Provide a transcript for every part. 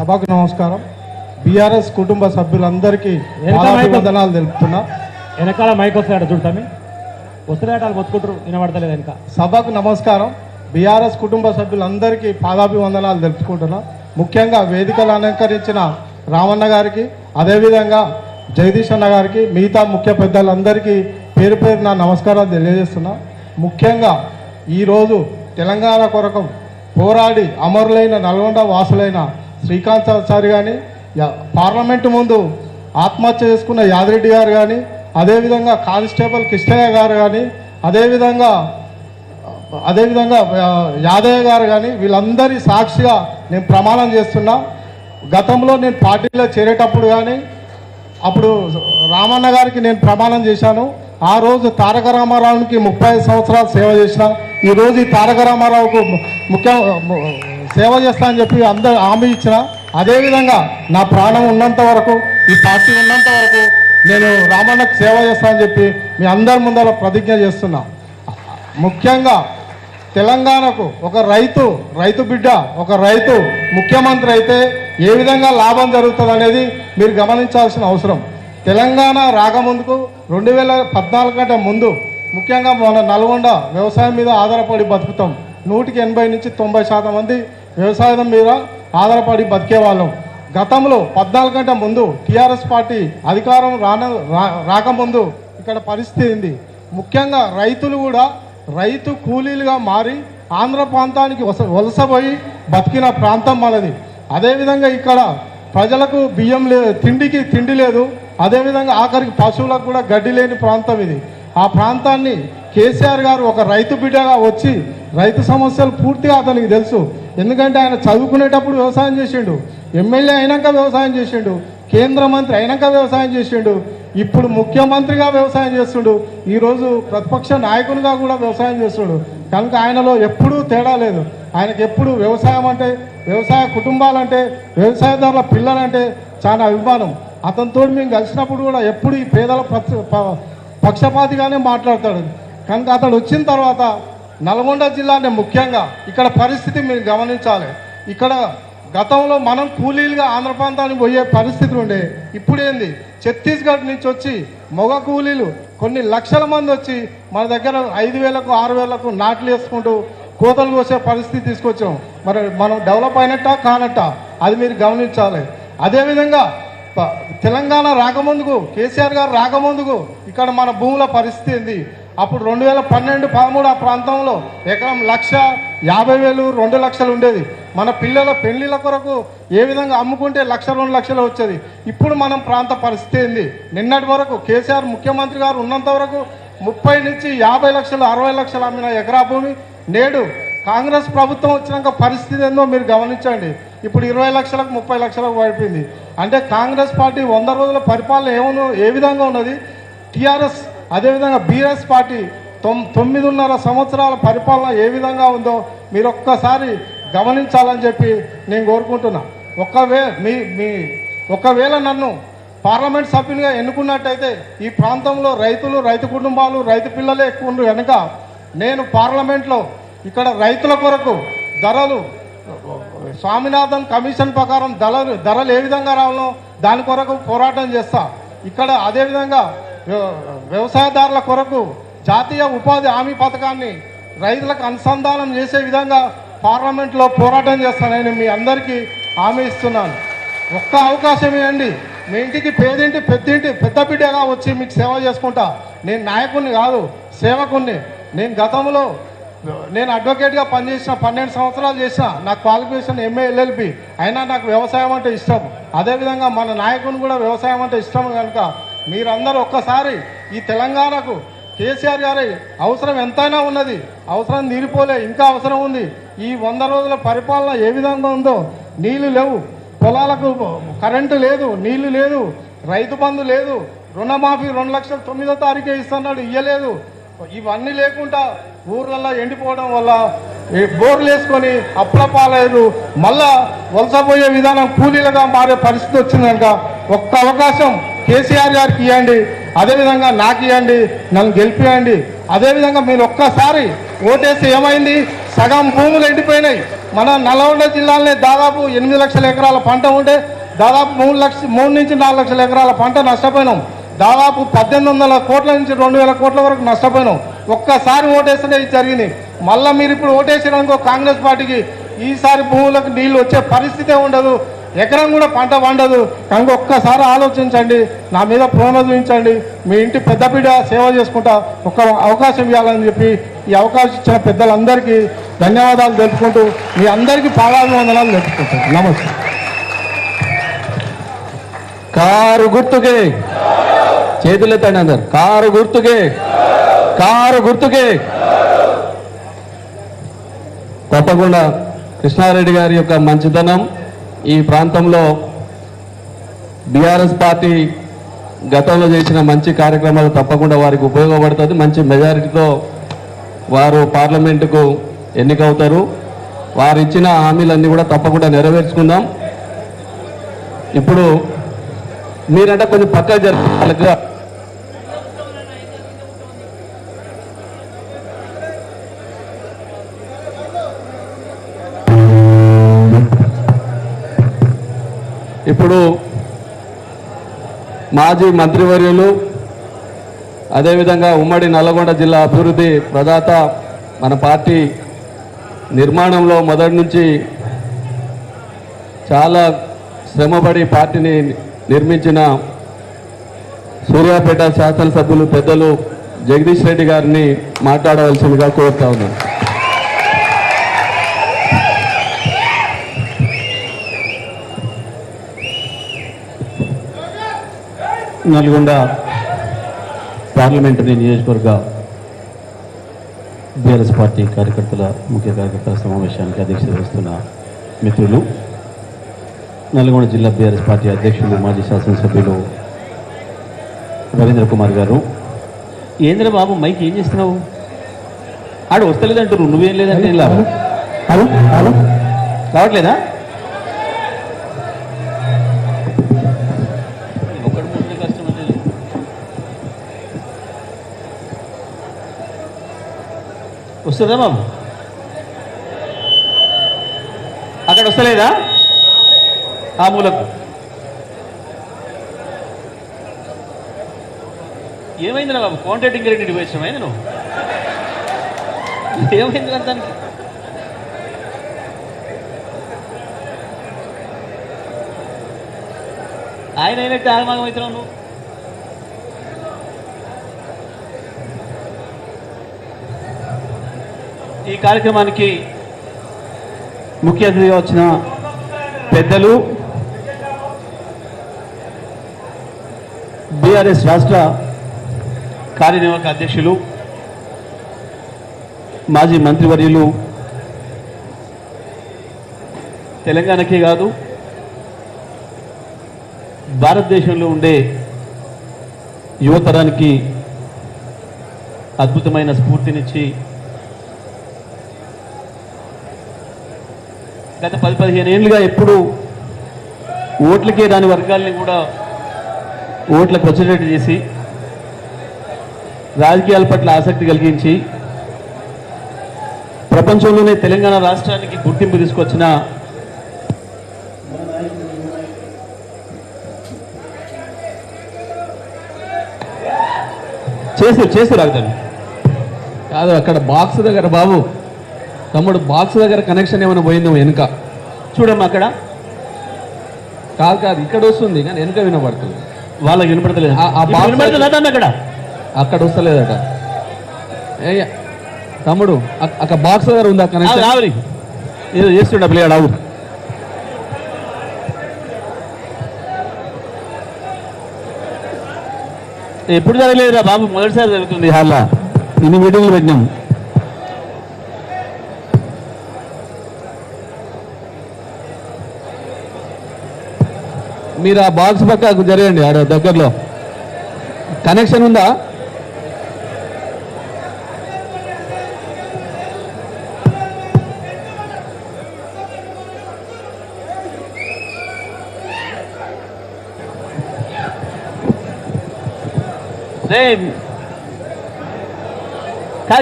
సభకు నమస్కారం. బీఆర్ఎస్ కుటుంబ సభ్యులందరికీ వందనాలు తెలుపుతున్నా. వెనకాల మైక్ వస్తాడు చూడతామి వస్తున్నాటాలు మొత్తుకుంటారు వినబడతలేదు వెనక. సభకు నమస్కారం. బీఆర్ఎస్ కుటుంబ సభ్యులందరికీ పాదాభివందనాలు తెలుపుకుంటున్నా. ముఖ్యంగా వేదికలు అలంకరించిన రామన్న గారికి, అదేవిధంగా జగదీష్ అన్న గారికి, మిగతా ముఖ్య పెద్దలందరికీ పేరు పేరు నా నమస్కారాలు తెలియజేస్తున్నా. ముఖ్యంగా ఈరోజు తెలంగాణ కొరకు పోరాడి అమరులైన నల్గొండ వాసులైన శ్రీకాంతాచారి కానీ, పార్లమెంటు ముందు ఆత్మహత్య చేసుకున్న యాదిరెడ్డి గారు కానీ, అదేవిధంగా కానిస్టేబుల్ కృష్ణయ్య గారు కానీ, అదేవిధంగా యాదయ్య గారు కానీ, వీళ్ళందరి సాక్షిగా నేను ప్రమాణం చేస్తున్నా. గతంలో నేను పార్టీలో చేరేటప్పుడు కానీ అప్పుడు రామన్న గారికి నేను ప్రమాణం చేశాను. ఆ రోజు తారక రామారావుకి 35 సంవత్సరాలు సేవ చేసిన. ఈరోజు ఈ తారక రామారావుకు సేవ చేస్తా అని చెప్పి అందరు హామీ ఇచ్చిన. అదేవిధంగా నా ప్రాణం ఉన్నంత వరకు, ఈ పార్టీ ఉన్నంత వరకు నేను రామన్నకు సేవ చేస్తా అని చెప్పి మీ అందరి ముందర ప్రతిజ్ఞ చేస్తున్నా. ముఖ్యంగా తెలంగాణకు ఒక రైతు బిడ్డ, ఒక రైతు ముఖ్యమంత్రి అయితే ఏ విధంగా లాభం జరుగుతుంది అనేది మీరు గమనించాల్సిన అవసరం. తెలంగాణ రాకముందుకు 2014 కంటే ముందు ముఖ్యంగా మన నల్గొండ వ్యవసాయం మీద ఆధారపడి బతుకుతాం. 180 నుంచి 90% మంది వ్యవసాయం మీద ఆధారపడి బతికేవాళ్ళం. గతంలో 14 కంటే ముందు టీఆర్ఎస్ పార్టీ అధికారం రాకముందు ఇక్కడ పరిస్థితి ఉంది. ముఖ్యంగా రైతులు కూడా రైతు కూలీలుగా మారి ఆంధ్ర ప్రాంతానికి వలసపోయి బతికిన ప్రాంతం మనది. అదేవిధంగా ఇక్కడ ప్రజలకు బియ్యం తిండికి తిండి లేదు. అదేవిధంగా ఆఖరికి పశువులకు కూడా గడ్డి లేని ప్రాంతం ఇది. ఆ ప్రాంతాన్ని కేసీఆర్ గారు ఒక రైతు బిడ్డగా వచ్చి రైతు సమస్యలు పూర్తిగా అతనికి తెలుసు. ఎందుకంటే ఆయన చదువుకునేటప్పుడు వ్యవసాయం చేసిండు, ఎమ్మెల్యే అయినాక వ్యవసాయం చేసిండు, కేంద్ర మంత్రి అయినాక వ్యవసాయం చేసిండు, ఇప్పుడు ముఖ్యమంత్రిగా వ్యవసాయం చేస్తుండు, ఈరోజు ప్రతిపక్ష నాయకునిగా కూడా వ్యవసాయం చేస్తుండు. కనుక ఆయనలో ఎప్పుడూ తేడా లేదు. ఆయనకు ఎప్పుడు వ్యవసాయం అంటే, వ్యవసాయ కుటుంబాలంటే, వ్యవసాయదారుల పిల్లలంటే చాలా అభిమానం. అతనితో మేము కలిసినప్పుడు కూడా ఎప్పుడు ఈ పేదల పక్షపాతిగానే మాట్లాడతాడు. కనుక అతడు వచ్చిన తర్వాత నల్గొండ జిల్లానే ముఖ్యంగా ఇక్కడ పరిస్థితి మీరు గమనించాలి. ఇక్కడ గతంలో మనం కూలీలుగా ఆంధ్ర ప్రాంతానికి పోయే పరిస్థితులు ఉండే. ఇప్పుడేంది, ఛత్తీస్గఢ్ నుంచి వచ్చి మగ కూలీలు కొన్ని లక్షల మంది వచ్చి మన దగ్గర 5,000కు 6,000కు నాట్లు వేసుకుంటూ కోతలు కోసే పరిస్థితి తీసుకొచ్చాం. మరి మనం డెవలప్ అయినట్టా కానట్టా అది మీరు గమనించాలి. అదేవిధంగా తెలంగాణ రాకముందుకు, కేసీఆర్ గారు రాకముందుకు ఇక్కడ మన భూముల పరిస్థితి ఏంది? అప్పుడు 2012-13 ఆ ప్రాంతంలో ఎకరం 1,50,000, 2 లక్షలు ఉండేది. మన పిల్లల పెళ్లిళ్ళ కొరకు ఏ విధంగా అమ్ముకుంటే 1,00,000-2 లక్షలు వచ్చేది. ఇప్పుడు మనం ప్రాంత పరిస్థితి ఏంది? నిన్నటి వరకు కేసీఆర్ ముఖ్యమంత్రి గారు ఉన్నంత వరకు 30 నుంచి 50 లక్షలు, 60 లక్షలు అమ్మిన ఎకరా భూమి నేడు కాంగ్రెస్ ప్రభుత్వం వచ్చినాక పరిస్థితి ఏందో మీరు గమనించండి. ఇప్పుడు 20 లక్షలకు 30 లక్షలకు పడిపోయింది. అంటే కాంగ్రెస్ పార్టీ 100 రోజుల పరిపాలన ఏ విధంగా ఉన్నది? టీఆర్ఎస్ అదేవిధంగా బీఆర్ఎస్ పార్టీ 9.5 సంవత్సరాల పరిపాలన ఏ విధంగా ఉందో మీరు ఒక్కసారి గమనించాలని చెప్పి నేను కోరుకుంటున్నా. ఒకవేళ నన్ను పార్లమెంట్ సభ్యునిగా ఎన్నుకున్నట్టయితే ఈ ప్రాంతంలో రైతు కుటుంబాలు, రైతు పిల్లలే ఎక్కువ ఉండ్రు కనుక నేను పార్లమెంట్లో ఇక్కడ రైతుల కొరకు ధరలు, స్వామినాథన్ కమిషన్ ప్రకారం ధరలు ఏ విధంగా రావాలో దాని కొరకు పోరాటం చేస్తా. ఇక్కడ అదేవిధంగా వ్యవసాయదారుల కొరకు జాతీయ ఉపాధి హామీ పథకాన్ని రైతులకు అనుసంధానం చేసే విధంగా పార్లమెంట్లో పోరాటం చేస్తానని మీ అందరికీ హామీ ఇస్తున్నాను. ఒక్క అవకాశం ఇవ్వండి. మీ ఇంటికి పెద్ద బిడ్డగా వచ్చి మీకు సేవ చేసుకుంటా. నేను నాయకుడిని కాదు, సేవకుడిని. నేను అడ్వకేట్గా పనిచేసిన 12 సంవత్సరాలు చేసిన. నా క్వాలిఫికేషన్ MA LLB అయినా నాకు వ్యవసాయం అంటే ఇష్టం. అదేవిధంగా మన నాయకుని కూడా వ్యవసాయం అంటే ఇష్టం. కనుక మీరందరూ ఒక్కసారి ఈ తెలంగాణకు కేసీఆర్ గారి అవసరం ఎంతైనా ఉన్నది, అవసరం తీరిపోలే, ఇంకా అవసరం ఉంది. ఈ 100 రోజుల పరిపాలన ఏ విధంగా ఉందో, నీళ్లు లేవు, పొలాలకు కరెంటు లేదు, నీళ్లు లేదు, రైతు బంధు లేదు, రుణమాఫీ 2 లక్షలు 9వ తారీఖే ఇస్తున్నాడు, ఇయ్యలేదు. ఇవన్నీ లేకుండా ఊర్లలో ఎండిపోవడం వల్ల బోర్లు వేసుకొని అప్పుల పాలయ్యారు. మళ్ళా వలసపోయే విధానం కూలీలుగా మారే పరిస్థితి వచ్చింది. కనుక ఒక్క అవకాశం కేసీఆర్ గారికి ఇవ్వండి, అదేవిధంగా నాకు ఇవ్వండి, నన్ను గెలిపియండి. అదేవిధంగా మీరు ఒక్కసారి ఓటేసి ఏమైంది, సగం భూములు ఎండిపోయినాయి. మన నల్గొండ జిల్లాలోనే దాదాపు 8 లక్షల ఎకరాల పంట ఉంటే దాదాపు 3 నుంచి 4 లక్షల ఎకరాల పంట నష్టపోయినాం. దాదాపు 1800 కోట్ల నుంచి 2000 కోట్ల వరకు నష్టపోయినాం. ఒక్కసారి ఓటేస్తేనే ఇది జరిగింది. మళ్ళీ మీరు ఇప్పుడు ఓటేసినాకో కాంగ్రెస్ పార్టీకి ఈసారి భూములకు నీళ్ళు వచ్చే పరిస్థితే ఉండదు, ఎకరం కూడా పంట పండదు. కనుక ఒక్కసారి ఆలోచించండి, నా మీద ప్రేమ చూపించండి, మీ ఇంటి పెద్ద బిడ్డ సేవ చేసుకుంటా ఒక అవకాశం ఇవ్వాలని చెప్పి ఈ అవకాశం ఇచ్చిన పెద్దలందరికీ ధన్యవాదాలు తెలుపుకుంటూ మీ అందరికీ పాదాభివందనాలు తెలుపుకుంటాను. నమస్తే. కారు గుర్తుకే చేతులెత్తండి అందరు. కారు గుర్తుకే, కారు గుర్తుకే. తప్పకుండా కృష్ణారెడ్డి గారి యొక్క మంచితనం ఈ ప్రాంతంలో బీఆర్ఎస్ పార్టీ గతంలో చేసిన మంచి కార్యక్రమాలు తప్పకుండా వారికి ఉపయోగపడుతుంది. మంచి మెజారిటీతో వారు పార్లమెంటుకు ఎన్నికవుతారు. వారు ఇచ్చిన హామీలన్నీ కూడా తప్పకుండా నెరవేర్చుకుందాం. ఇప్పుడు మీరంటే కొంచెం పక్కకు జరుగుతున్నట్లుగా ఇప్పుడు మాజీ మంత్రివర్యులు అదేవిధంగా ఉమ్మడి నల్లగొండ జిల్లా అభివృద్ధి ప్రదాత, మన పార్టీ నిర్మాణంలో మొదటి నుంచి చాలా శ్రమపడి పార్టీని నిర్మించిన సూర్యాపేట శాసనసభ్యులు పెద్దలు జగదీష్ రెడ్డి గారిని మాట్లాడవలసిందిగా కోరుతా ఉన్నాను. నల్గొండ పార్లమెంటరీ నియోజకవర్గ బీఆర్ఎస్ పార్టీ కార్యకర్తల ముఖ్య కార్యకర్తల సమావేశానికి అధ్యక్షత వహిస్తున్న మిత్రులు, నల్గొండ జిల్లా బీఆర్ఎస్ పార్టీ అధ్యక్షులు మాజీ శాసనసభ్యులు రవీంద్ర కుమార్ గారు. ఏంద్ర బాబు మైక్ ఏం చేస్తున్నావు? ఆడు వస్తలేదంటారు, నువ్వేం లేదంటే ఇలా రావట్లేదా? వస్తుందా బాబు? అక్కడ వస్తలేదా? ఆ మూలకు ఏమైందిరా బాబు? కాంట్రాక్టింగ్ క్రెడిట్ వేసినామైంది నువ్వు? ఏమైంది దానికి? ఆయన అయినట్టు ఆగమాగం అవుతున్నావు నువ్వు. ఈ కార్యక్రమానికి ముఖ్య అతిథిగా వచ్చిన పెద్దలు, బీఆర్ఎస్ రాష్ట్ర కార్యనిర్వాహక అధ్యక్షులు, మాజీ మంత్రివర్యులు, తెలంగాణకే కాదు భారతదేశంలో ఉండే యువతరానికి అద్భుతమైన స్ఫూర్తినిచ్చి గత 10-15 ఏళ్ళుగా ఎప్పుడు ఓట్లకే రాని వర్గాల్ని కూడా ఓట్లకు వచ్చేటట్టు చేసి రాజకీయాల పట్ల ఆసక్తి కలిగించి ప్రపంచంలోనే తెలంగాణ రాష్ట్రానికి గుర్తింపు తీసుకొచ్చిన చేసి రాగదాన్ని కాదు. అక్కడ బాక్స్ దగ్గర బాబు, తమ్ముడు బాక్స్ దగ్గర కనెక్షన్ ఏమైనా పోయిందేమో వెనుక చూడమ్మా. అక్కడ కాదు ఇక్కడ వస్తుంది కానీ వెనుక వినపడుతుంది. వాళ్ళకి వినపడతలేదు. అక్కడ వస్తలేదట. తమ్ముడు అక్కడ బాక్స్ దగ్గర ఉందా కనెక్షన్? ఏదో చేస్తుండ పిల్లగాడు. అవు ఎప్పుడు జరగలేదురా బాబు, మొదటిసారి జరుగుతుంది హాల్లో. ఇన్ని మీటింగ్లు పెట్టినాం. మీరు ఆ బాక్స్ పక్కకు జరగండి. ఆడ దగ్గరలో కనెక్షన్ ఉందా?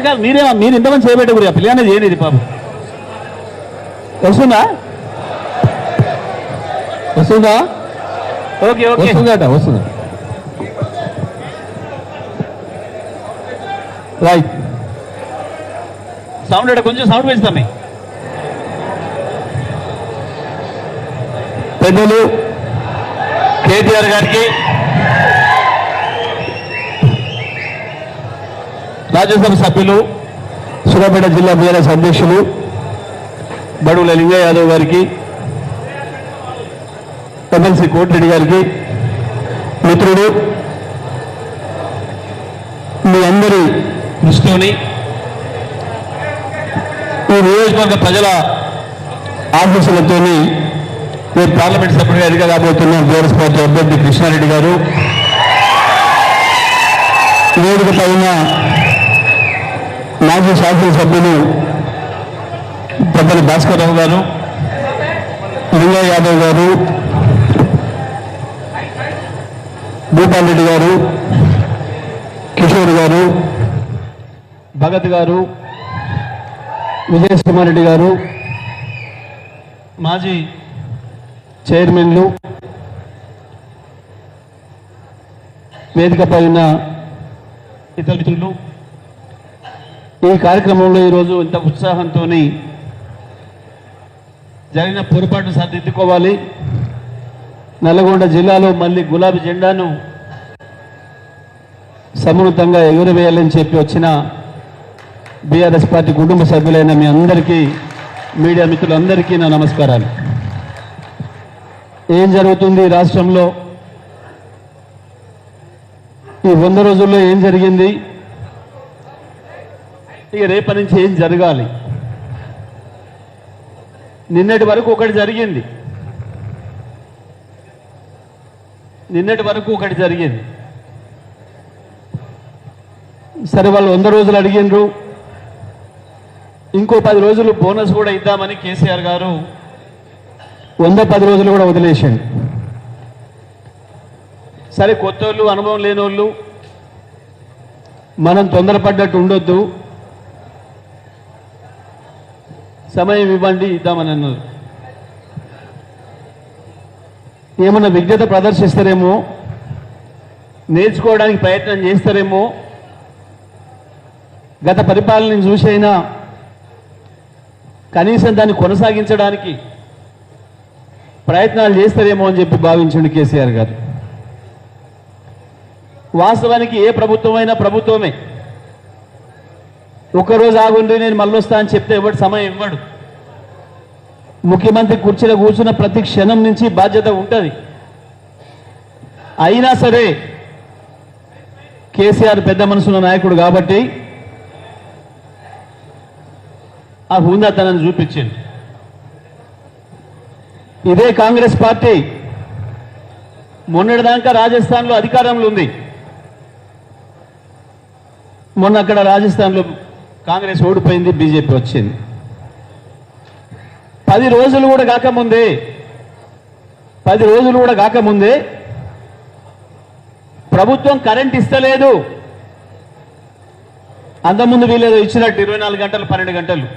కాదు మీరు ఇంతమంది చేయబెట్ట గురి పిల్లగానే చేయనిది పాపం. వస్తుందా వస్తుందా ఓకే ఓకే వస్తుందట వస్తుందా రైట్ సౌండ్ అంటే కొంచెం సౌండ్ పెంచుతామే. పెద్దలు కేటీఆర్ గారికి రాజ్యసభ సభ్యులు సూర్యాపేట జిల్లా బీఆర్ఎస్ అధ్యక్షులు బడుగుల లింగయ్య యాదవ్ గారికి, ఎమ్మెల్సీ కోటిరెడ్డి గారికి, మిత్రుడు మీ అందరి దృష్టిని ఈ నియోజకవర్గ ప్రజల ఆశీస్సులతో మీరు పార్లమెంట్ సభ్యుడిగా ఎన్నిక కాబోతున్న బీఆర్ఎస్ పార్టీ అభ్యర్థి కృష్ణారెడ్డి గారు, వేదిక పైన మాజీ శాసనసభ్యులు పెద్దలు భాస్కర్ రావు గారు, లింగయ్య యాదవ్ గారు, భూపాల్ రెడ్డి గారు, కిషోర్ గారు, భగత్ గారు, విజయ్ కుమార్ రెడ్డి గారు, మాజీ చైర్మన్లు, వేదికపై ఉన్న ఇతర మిత్రులు, ఈ కార్యక్రమంలో ఈరోజు ఇంత ఉత్సాహంతో జరిగిన పొరపాటు సరిదిద్దుకోవాలి, నల్గొండ జిల్లాలో మళ్ళీ గులాబీ జెండాను సమున్నతంగా ఎగురవేయాలని చెప్పి వచ్చిన బీఆర్ఎస్ పార్టీ కుటుంబ సభ్యులైన మీ అందరికీ, మీడియా మిత్రులందరికీ నా నమస్కారాలు. ఏం జరుగుతుంది ఈ రాష్ట్రంలో, ఈ 100 రోజుల్లో ఏం జరిగింది, ఇక రేపటి నుంచి ఏం జరగాలి. నిన్నటి వరకు ఒకటి జరిగింది, సరే వాళ్ళు 100 రోజులు అడిగినరు, ఇంకో 10 రోజులు బోనస్ కూడా ఇద్దామని కేసీఆర్ గారు 110 రోజులు కూడా వదిలేశాడు. సరే కొత్త వాళ్ళు, అనుభవం లేని వాళ్ళు, మనం తొందరపడ్డట్టు ఉండొద్దు, సమయం ఇవ్వండి, ఇద్దామని అన్నారు. ఏమన్నా విజ్ఞత ప్రదర్శిస్తారేమో, నేర్చుకోవడానికి ప్రయత్నం చేస్తారేమో, గత పరిపాలనను చూసైనా కనీసం దాన్ని కొనసాగించడానికి ప్రయత్నాలు చేస్తారేమో అని చెప్పి భావించండి కేసీఆర్ గారు. వాస్తవానికి ఏ ప్రభుత్వమైనా ప్రభుత్వమే. ఒక్కరోజు ఆగుండి నేను మళ్ళీ వస్తా అని చెప్తే ఎవడు సమయం ఇవ్వడు. ముఖ్యమంత్రి కుర్చీలో కూర్చున్న ప్రతి క్షణం నుంచి బాధ్యత ఉంటుంది. అయినా సరే కేసీఆర్ పెద్ద మనసున్న నాయకుడు కాబట్టి ఆ హుందాతనాన్ని చూపించింది. ఇదే కాంగ్రెస్ పార్టీ మొన్నటిదాకా రాజస్థాన్లో అధికారంలో ఉంది. మొన్న అక్కడ రాజస్థాన్లో కాంగ్రెస్ ఓడిపోయింది, బీజేపీ వచ్చింది. 10 రోజులు కూడా కాకముందే ప్రభుత్వం కరెంట్ ఇస్తలేదు. అంతకుముందు వీళ్ళేదో ఇచ్చినట్టు 24 గంటలు 12 గంటలు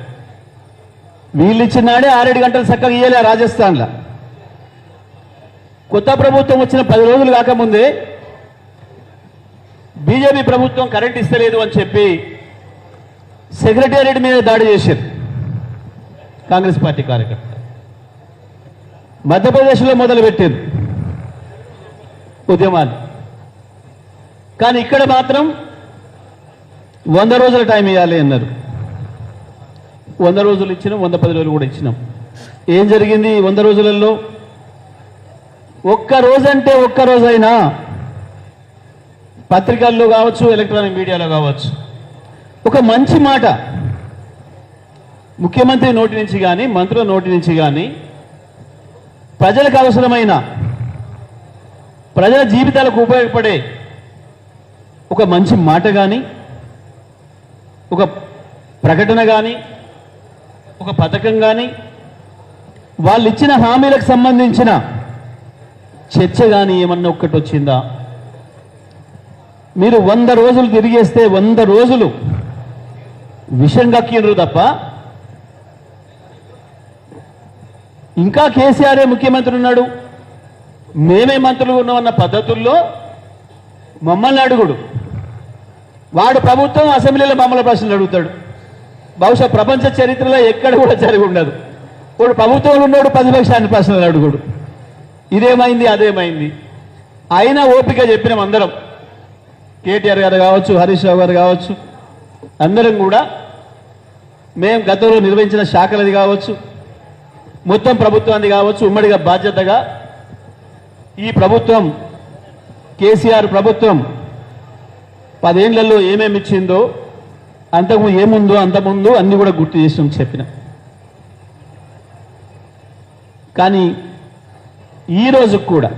వీళ్ళు ఇచ్చినాడే 6-7 గంటలు చక్కగా ఇయ్యలే రాజస్థాన్లో. కొత్త ప్రభుత్వం వచ్చిన 10 రోజులు కాకముందే బీజేపీ ప్రభుత్వం కరెంట్ ఇస్తలేదు అని చెప్పి సెక్రటేరియట్ మీద దాడి చేశారు కాంగ్రెస్ పార్టీ కార్యకర్త. మధ్యప్రదేశ్లో మొదలుపెట్టారు ఉద్యమాలు. కానీ ఇక్కడ మాత్రం 100 రోజుల టైం ఇవ్వాలి అన్నారు. 100 రోజులు ఇచ్చినాం, 110 రోజులు కూడా ఇచ్చినాం. ఏం జరిగింది ఈ 100 రోజులలో? ఒక్క రోజైనా పత్రికల్లో కావచ్చు, ఎలక్ట్రానిక్ మీడియాలో కావచ్చు, ఒక మంచి మాట ముఖ్యమంత్రి నోటి నుంచి కానీ, మంత్రుల నోటి నుంచి కానీ, ప్రజలకు అవసరమైన, ప్రజల జీవితాలకు ఉపయోగపడే ఒక మంచి మాట కానీ, ఒక ప్రకటన కానీ, ఒక పథకం కానీ, వాళ్ళు ఇచ్చిన హామీలకు సంబంధించిన చర్చ కానీ ఏమన్నా ఒక్కటి వచ్చిందా? మీరు 100 రోజులు తిరిగేస్తే 100 రోజులు విషం కక్కిండ్రు తప్ప ఇంకా కేసీఆరే ముఖ్యమంత్రి ఉన్నాడు, మేమే మంత్రులు ఉన్నామన్న పద్ధతుల్లో మమ్మల్ని అడుగుడు. వాడు ప్రభుత్వం అసెంబ్లీలో మమ్మల్ని ప్రశ్నలు అడుగుతాడు. బహుశా ప్రపంచ చరిత్రలో ఎక్కడ కూడా జరిగి ఉండదు. వాడు ప్రభుత్వంలో ఉన్నాడు, ప్రతిపక్షాన్ని ప్రశ్నలు అడుగుడు. ఇదేమైంది అదేమైంది అయినా ఓపిక చెప్పినాం అందరం. కేటీఆర్ గారు కావచ్చు, హరీష్ రావు గారు కావచ్చు, అందరం కూడా మేము గతంలో నిర్వహించిన శాఖలది కావచ్చు, మొత్తం ప్రభుత్వాన్ని కావచ్చు, ఉమ్మడిగా బాధ్యతగా ఈ ప్రభుత్వం కేసీఆర్ ప్రభుత్వం 10 ఏళ్లలో ఏమేమి ఇచ్చిందో, అంతకు ఏముందో అంతకుముందు అన్ని కూడా గుర్తు చేసి చెప్పిన. కానీ ఈ రోజు కూడా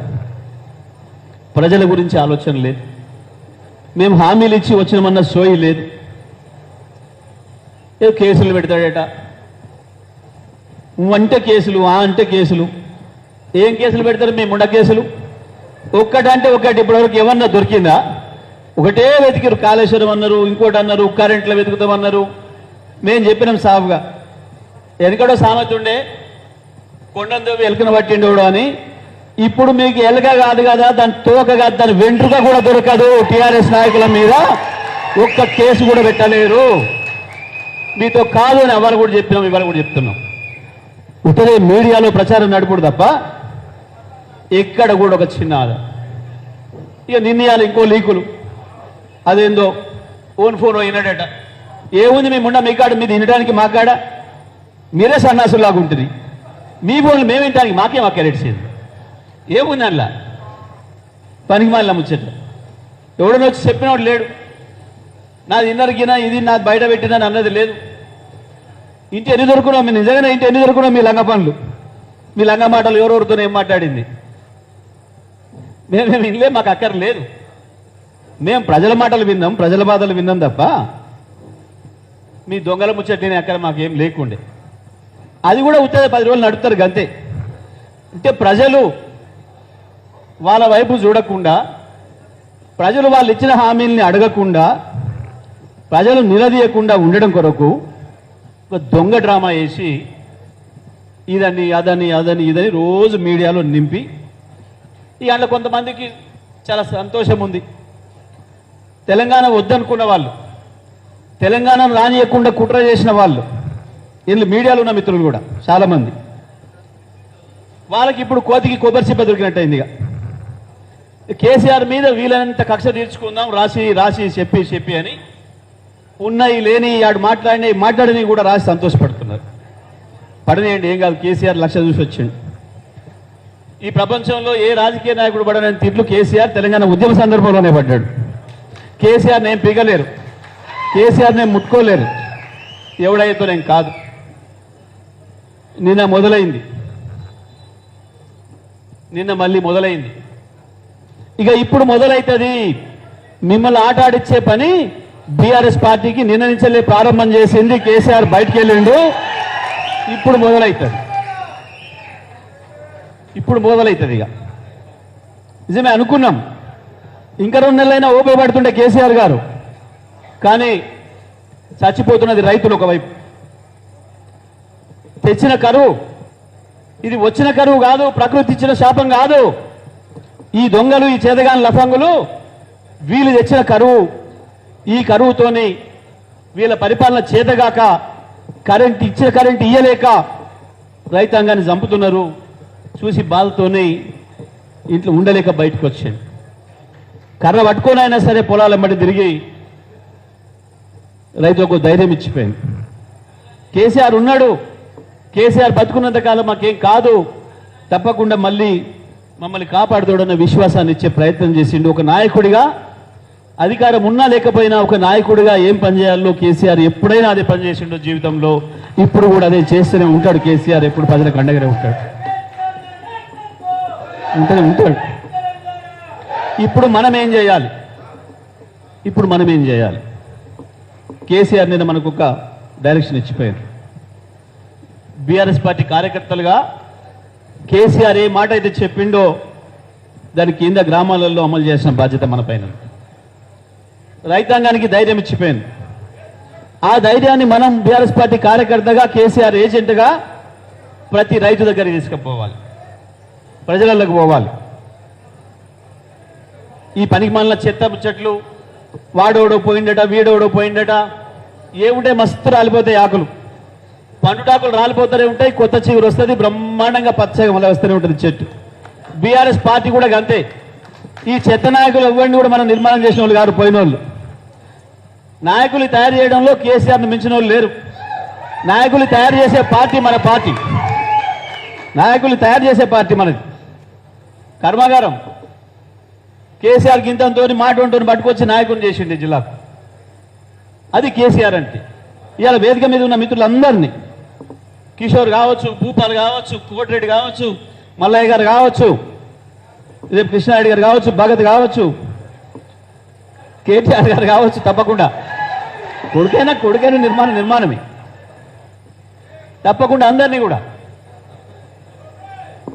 ప్రజల గురించి ఆలోచన లేదు. మేము హామీలు ఇచ్చి వచ్చినామన్న సోయి లేదు. ఏ కేసులు పెడతాడట, అంటే కేసులు, అంటే కేసులు. ఏం కేసులు పెడతారు? మేము ఉండ కేసులు ఒక్కటంటే ఒకటి. ఇప్పటివరకు ఏమన్నా దొరికిందా? ఒకటే వెతికిరు. కాళేశ్వరం అన్నారు, ఇంకోటి అన్నారు, కరెంట్లో వెతుకుతామన్నారు. మేము చెప్పినాం సాఫ్గా, ఎనకడో సామెత ఉండే, కొండంతో ఎలుకను పట్టిండోడు అని. ఇప్పుడు మీకు ఎలుక కాదు కదా, దాని తోక కాదు, దాని వెంట్రుక కూడా దొరకదు. టీఆర్ఎస్ నాయకుల మీద ఒక్క కేసు కూడా పెట్టలేరు. మీతో కాదు అని ఎవరు కూడా చెప్పినాం, ఇవాళ కూడా చెప్తున్నాం. ఉత్తరే మీడియాలో ప్రచారం నడుపుడు తప్ప ఎక్కడ కూడా ఒక చిన్న ఆధారం. ఇక నిన్నయాలు ఇంకో లీకులు, అదేందో ఓన్ ఫోన్ వినడట. ఏముంది మేము ఉండ మీ కాడ, మీది వినడానికి మా కాడ? మీరే సన్నాసులాగా ఉంటుంది. మీ ఫోన్లు మేము వినడానికి మాకేం అక్కరేట్సేది? ఏముంది అందులో? పనికి మాలిన ముచ్చట. ఎవడనో వచ్చి చెప్పినవాడు లేడు. నాది ఇన్నరికినా, ఇది నాది బయట పెట్టినా అన్నది లేదు. ఇంటి ఎన్ని దొరుకున్నాం మీరు? నిజంగానే ఇంటి ఎన్ని దొరుకున్నాం? మీ లంగ పనులు, మీ లంగ మాటలు ఎవరెవరితో ఏం మాట్లాడింది మేమేమి వినలే, మాకు అక్కర లేదు. మేము ప్రజల మాటలు విన్నాం, ప్రజల బాధలు విన్నాం తప్ప మీ దొంగల ముచ్చట్లేని అక్కడ మాకేం లేకుండే. అది కూడా ఉత్తర 10 రోజులు నడుపుతారు గంతే. అంటే ప్రజలు వాళ్ళ వైపు చూడకుండా, ప్రజలు వాళ్ళు ఇచ్చిన హామీల్ని అడగకుండా, ప్రజలు నిలదీయకుండా ఉండడం కొరకు ఒక దొంగ డ్రామా వేసి ఇదని అదని అదని ఇదని రోజు మీడియాలో నింపి, ఇక అందులో కొంతమందికి చాలా సంతోషం ఉంది. తెలంగాణ వద్దనుకున్న వాళ్ళు, తెలంగాణను రానియకుండా కుట్ర చేసిన వాళ్ళు, వీళ్ళు మీడియాలో ఉన్న మిత్రులు కూడా చాలామంది, వాళ్ళకి ఇప్పుడు కోతికి కొబ్బరి చిప్ప దొరికినట్టయింది. ఇక కేసీఆర్ మీద వీలైనంత కక్ష తీర్చుకుందాం, రాసి రాసి చెప్పి అని ఉన్నాయి లేని ఆడు మాట్లాడినవి కూడా రాసి సంతోషపడుతున్నారు. పడనేయండి, ఏం కాదు. కేసీఆర్ లక్ష చూసి వచ్చిండు. ఈ ప్రపంచంలో ఏ రాజకీయ నాయకుడు పడని తిట్లు కేసీఆర్ తెలంగాణ ఉద్యమ సందర్భంలోనే పడ్డాడు. కేసీఆర్ నేను పీగలేరు, కేసీఆర్ నేను ముట్టుకోలేరు, ఎవడైతే నేను కాదు. నిన్న మొదలైంది, నిన్న మళ్ళీ మొదలైంది. ఇక ఇప్పుడు మొదలవుతుంది. మిమ్మల్ని ఆట ఆడిచ్చే పని బీఆర్ఎస్ పార్టీకి నిన్న నుంచే ప్రారంభం చేసింది. కేసీఆర్ బయటికి వెళ్ళిండు. ఇప్పుడు మొదలవుతుంది, ఇప్పుడు మొదలవుతుంది. ఇక నిజమే అనుకున్నాం, ఇంకా 2 నెలలైనా ఓపిక పడుతుండే కేసీఆర్ గారు. కానీ చచ్చిపోతున్నది రైతులు ఒకవైపు. తెచ్చిన కరువు ఇది వచ్చిన కరువు కాదు, ప్రకృతి ఇచ్చిన శాపం కాదు. ఈ దొంగలు, ఈ చేతగాని లఫంగులు వీళ్ళు తెచ్చిన కరువు. ఈ కరువుతోని వీళ్ళ పరిపాలన చేతగాక, ఇచ్చిన కరెంట్ ఇయ్యలేక రైతాంగాన్ని చంపుతున్నారు. చూసి బాధతోనే ఇంట్లో ఉండలేక బయటకు వచ్చాను. కర్ర పట్టుకొని అయినా సరే పొలాల మట్టి తిరిగి రైతులకు ధైర్యం ఇచ్చిపోయింది. కేసీఆర్ ఉన్నాడు, కేసీఆర్ బతుకున్నంత కాలం మాకేం కాదు, తప్పకుండా మళ్ళీ మమ్మల్ని కాపాడుతాడన్న విశ్వాసాన్ని ఇచ్చే ప్రయత్నం చేసిండు. ఒక నాయకుడిగా, అధికారం ఉన్నా లేకపోయినా ఒక నాయకుడిగా ఏం పనిచేయాలో కేసీఆర్ ఎప్పుడైనా అదే పనిచేసిండో జీవితంలో. ఇప్పుడు కూడా అదే చేస్తూనే ఉంటాడు కేసీఆర్. ఎప్పుడు ప్రజలకు అండగానే ఉంటాడు. ఇప్పుడు మనం ఏం చేయాలి? కేసీఆర్ నిన్న మనకు ఒక డైరెక్షన్ ఇచ్చిపోయారు. బీఆర్ఎస్ పార్టీ కార్యకర్తలుగా కేసీఆర్ ఏ మాట అయితే చెప్పిండో దాని కింద గ్రామాలలో అమలు చేసిన బాధ్యత మన పైన. రైతాంగానికి ధైర్యం ఇచ్చిపోయింది. ఆ ధైర్యాన్ని మనం బీఆర్ఎస్ పార్టీ కార్యకర్తగా, కేసీఆర్ ఏజెంట్గా ప్రతి రైతు దగ్గరికి తీసుకుపోవాలి, ప్రజలకు పోవాలి. ఈ పనికి మాలిన చెత్త చెట్లు వాడోడో పోయిందట, వీడోడో పోయిందట, ఏముంటే మస్తు రాలిపోతాయి ఆకులు, పండుటాకులు రాలిపోతూనే ఉంటాయి, కొత్త చిగురు వస్తుంది, బ్రహ్మాండంగా పచ్చగా మళ్ళీ వస్తూనే ఉంటుంది చెట్టు. బీఆర్ఎస్ పార్టీ కూడా అంతే. ఈ చెత్త నాయకులు ఎవరిని కూడా మనం నిర్మాణం చేసిన వాళ్ళు కాదు, పోయిన వాళ్ళు. నాయకులు తయారు చేయడంలో కేసీఆర్ను మించిన వాళ్ళు లేరు. నాయకులు తయారు చేసే పార్టీ మన పార్టీ, నాయకులు తయారు చేసే పార్టీ మనది. కర్మాగారం కేసీఆర్ గింతంతో మాట ఉంటుంది పట్టుకొచ్చి నాయకుని చేసిండి జిల్లాకు. అది కేసీఆర్ అంటే. ఇవాళ వేదిక మీద ఉన్న మిత్రులందరినీ, కిషోర్ కావచ్చు, భూపాల్ కావచ్చు, కోటిరెడ్డి కావచ్చు, మల్లయ్య గారు కావచ్చు, రేపు కృష్ణారెడ్డి గారు కావచ్చు, భగత్ కావచ్చు, కేటీఆర్ గారు కావచ్చు, తప్పకుండా కొడుకైనా నిర్మాణమే తప్పకుండా అందరినీ కూడా.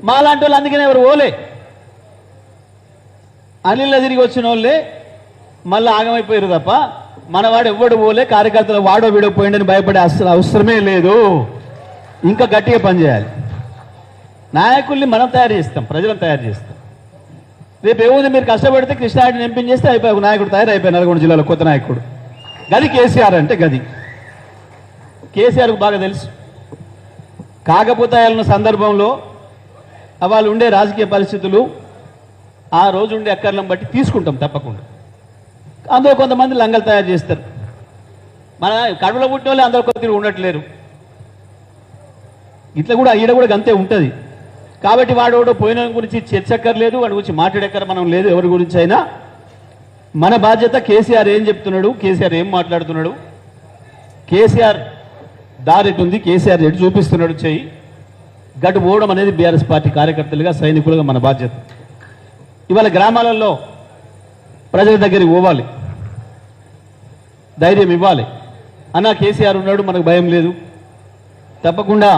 మాలాంటి వాళ్ళు అందుకనే ఎవరు ఓలే అనిల్ తిరిగి వచ్చిన వాళ్ళే మళ్ళీ ఆగమైపోయారు తప్ప మనవాడు ఎవ్వడు పోలే. కార్యకర్తలు వాడో వీడో పోయిండని భయపడే అసలు అవసరమే లేదు. ఇంకా గట్టిగా పనిచేయాలి. నాయకుల్ని మనం తయారు చేస్తాం, ప్రజలను తయారు చేస్తాం. రేపు ఏముంది, మీరు కష్టపడితే కృష్ణారెడ్డిని ఎంపిక చేస్తే అయిపోయి ఒక నాయకుడు తయారైపోయి నల్గొండ జిల్లాలో కొత్త నాయకుడు. గది కేసీఆర్ అంటే గది. కేసీఆర్కు బాగా తెలుసు. కాకపోతే ఆయన సందర్భంలో వాళ్ళు ఉండే రాజకీయ పరిస్థితులు, ఆ రోజు ఉండే అక్కర్లను బట్టి తీసుకుంటాం తప్పకుండా. అందులో కొంతమంది లంగలు తయారు చేస్తారు. మన కడుపులో పుట్టిన వాళ్ళు అందరూ కొద్దిగా ఉండట్లేరు. ఇట్లా కూడా ఈడ కూడా అంతే ఉంటుంది. కాబట్టి వాడు పోయిన గురించి చర్చక్కర్లేదు, వాడి గురించి మాట్లాడక్కర మనం లేదు. ఎవరి గురించి అయినా మన బాధ్యత కేసీఆర్ ఏం చెప్తున్నాడు, కేసీఆర్ ఏం మాట్లాడుతున్నాడు, కేసీఆర్ దారి ఉంది, కేసీఆర్ ఎటు చూపిస్తున్నాడు చెయ్యి గట్టు పోవడం అనేది బీఆర్ఎస్ పార్టీ కార్యకర్తలుగా, సైనికులుగా మన బాధ్యత. ఇవాళ గ్రామాలలో ప్రజల దగ్గరికి పోవాలి, ధైర్యం ఇవ్వాలి. అన్న కేసీఆర్ ఉన్నాడు, మనకు భయం లేదు. తప్పకుండా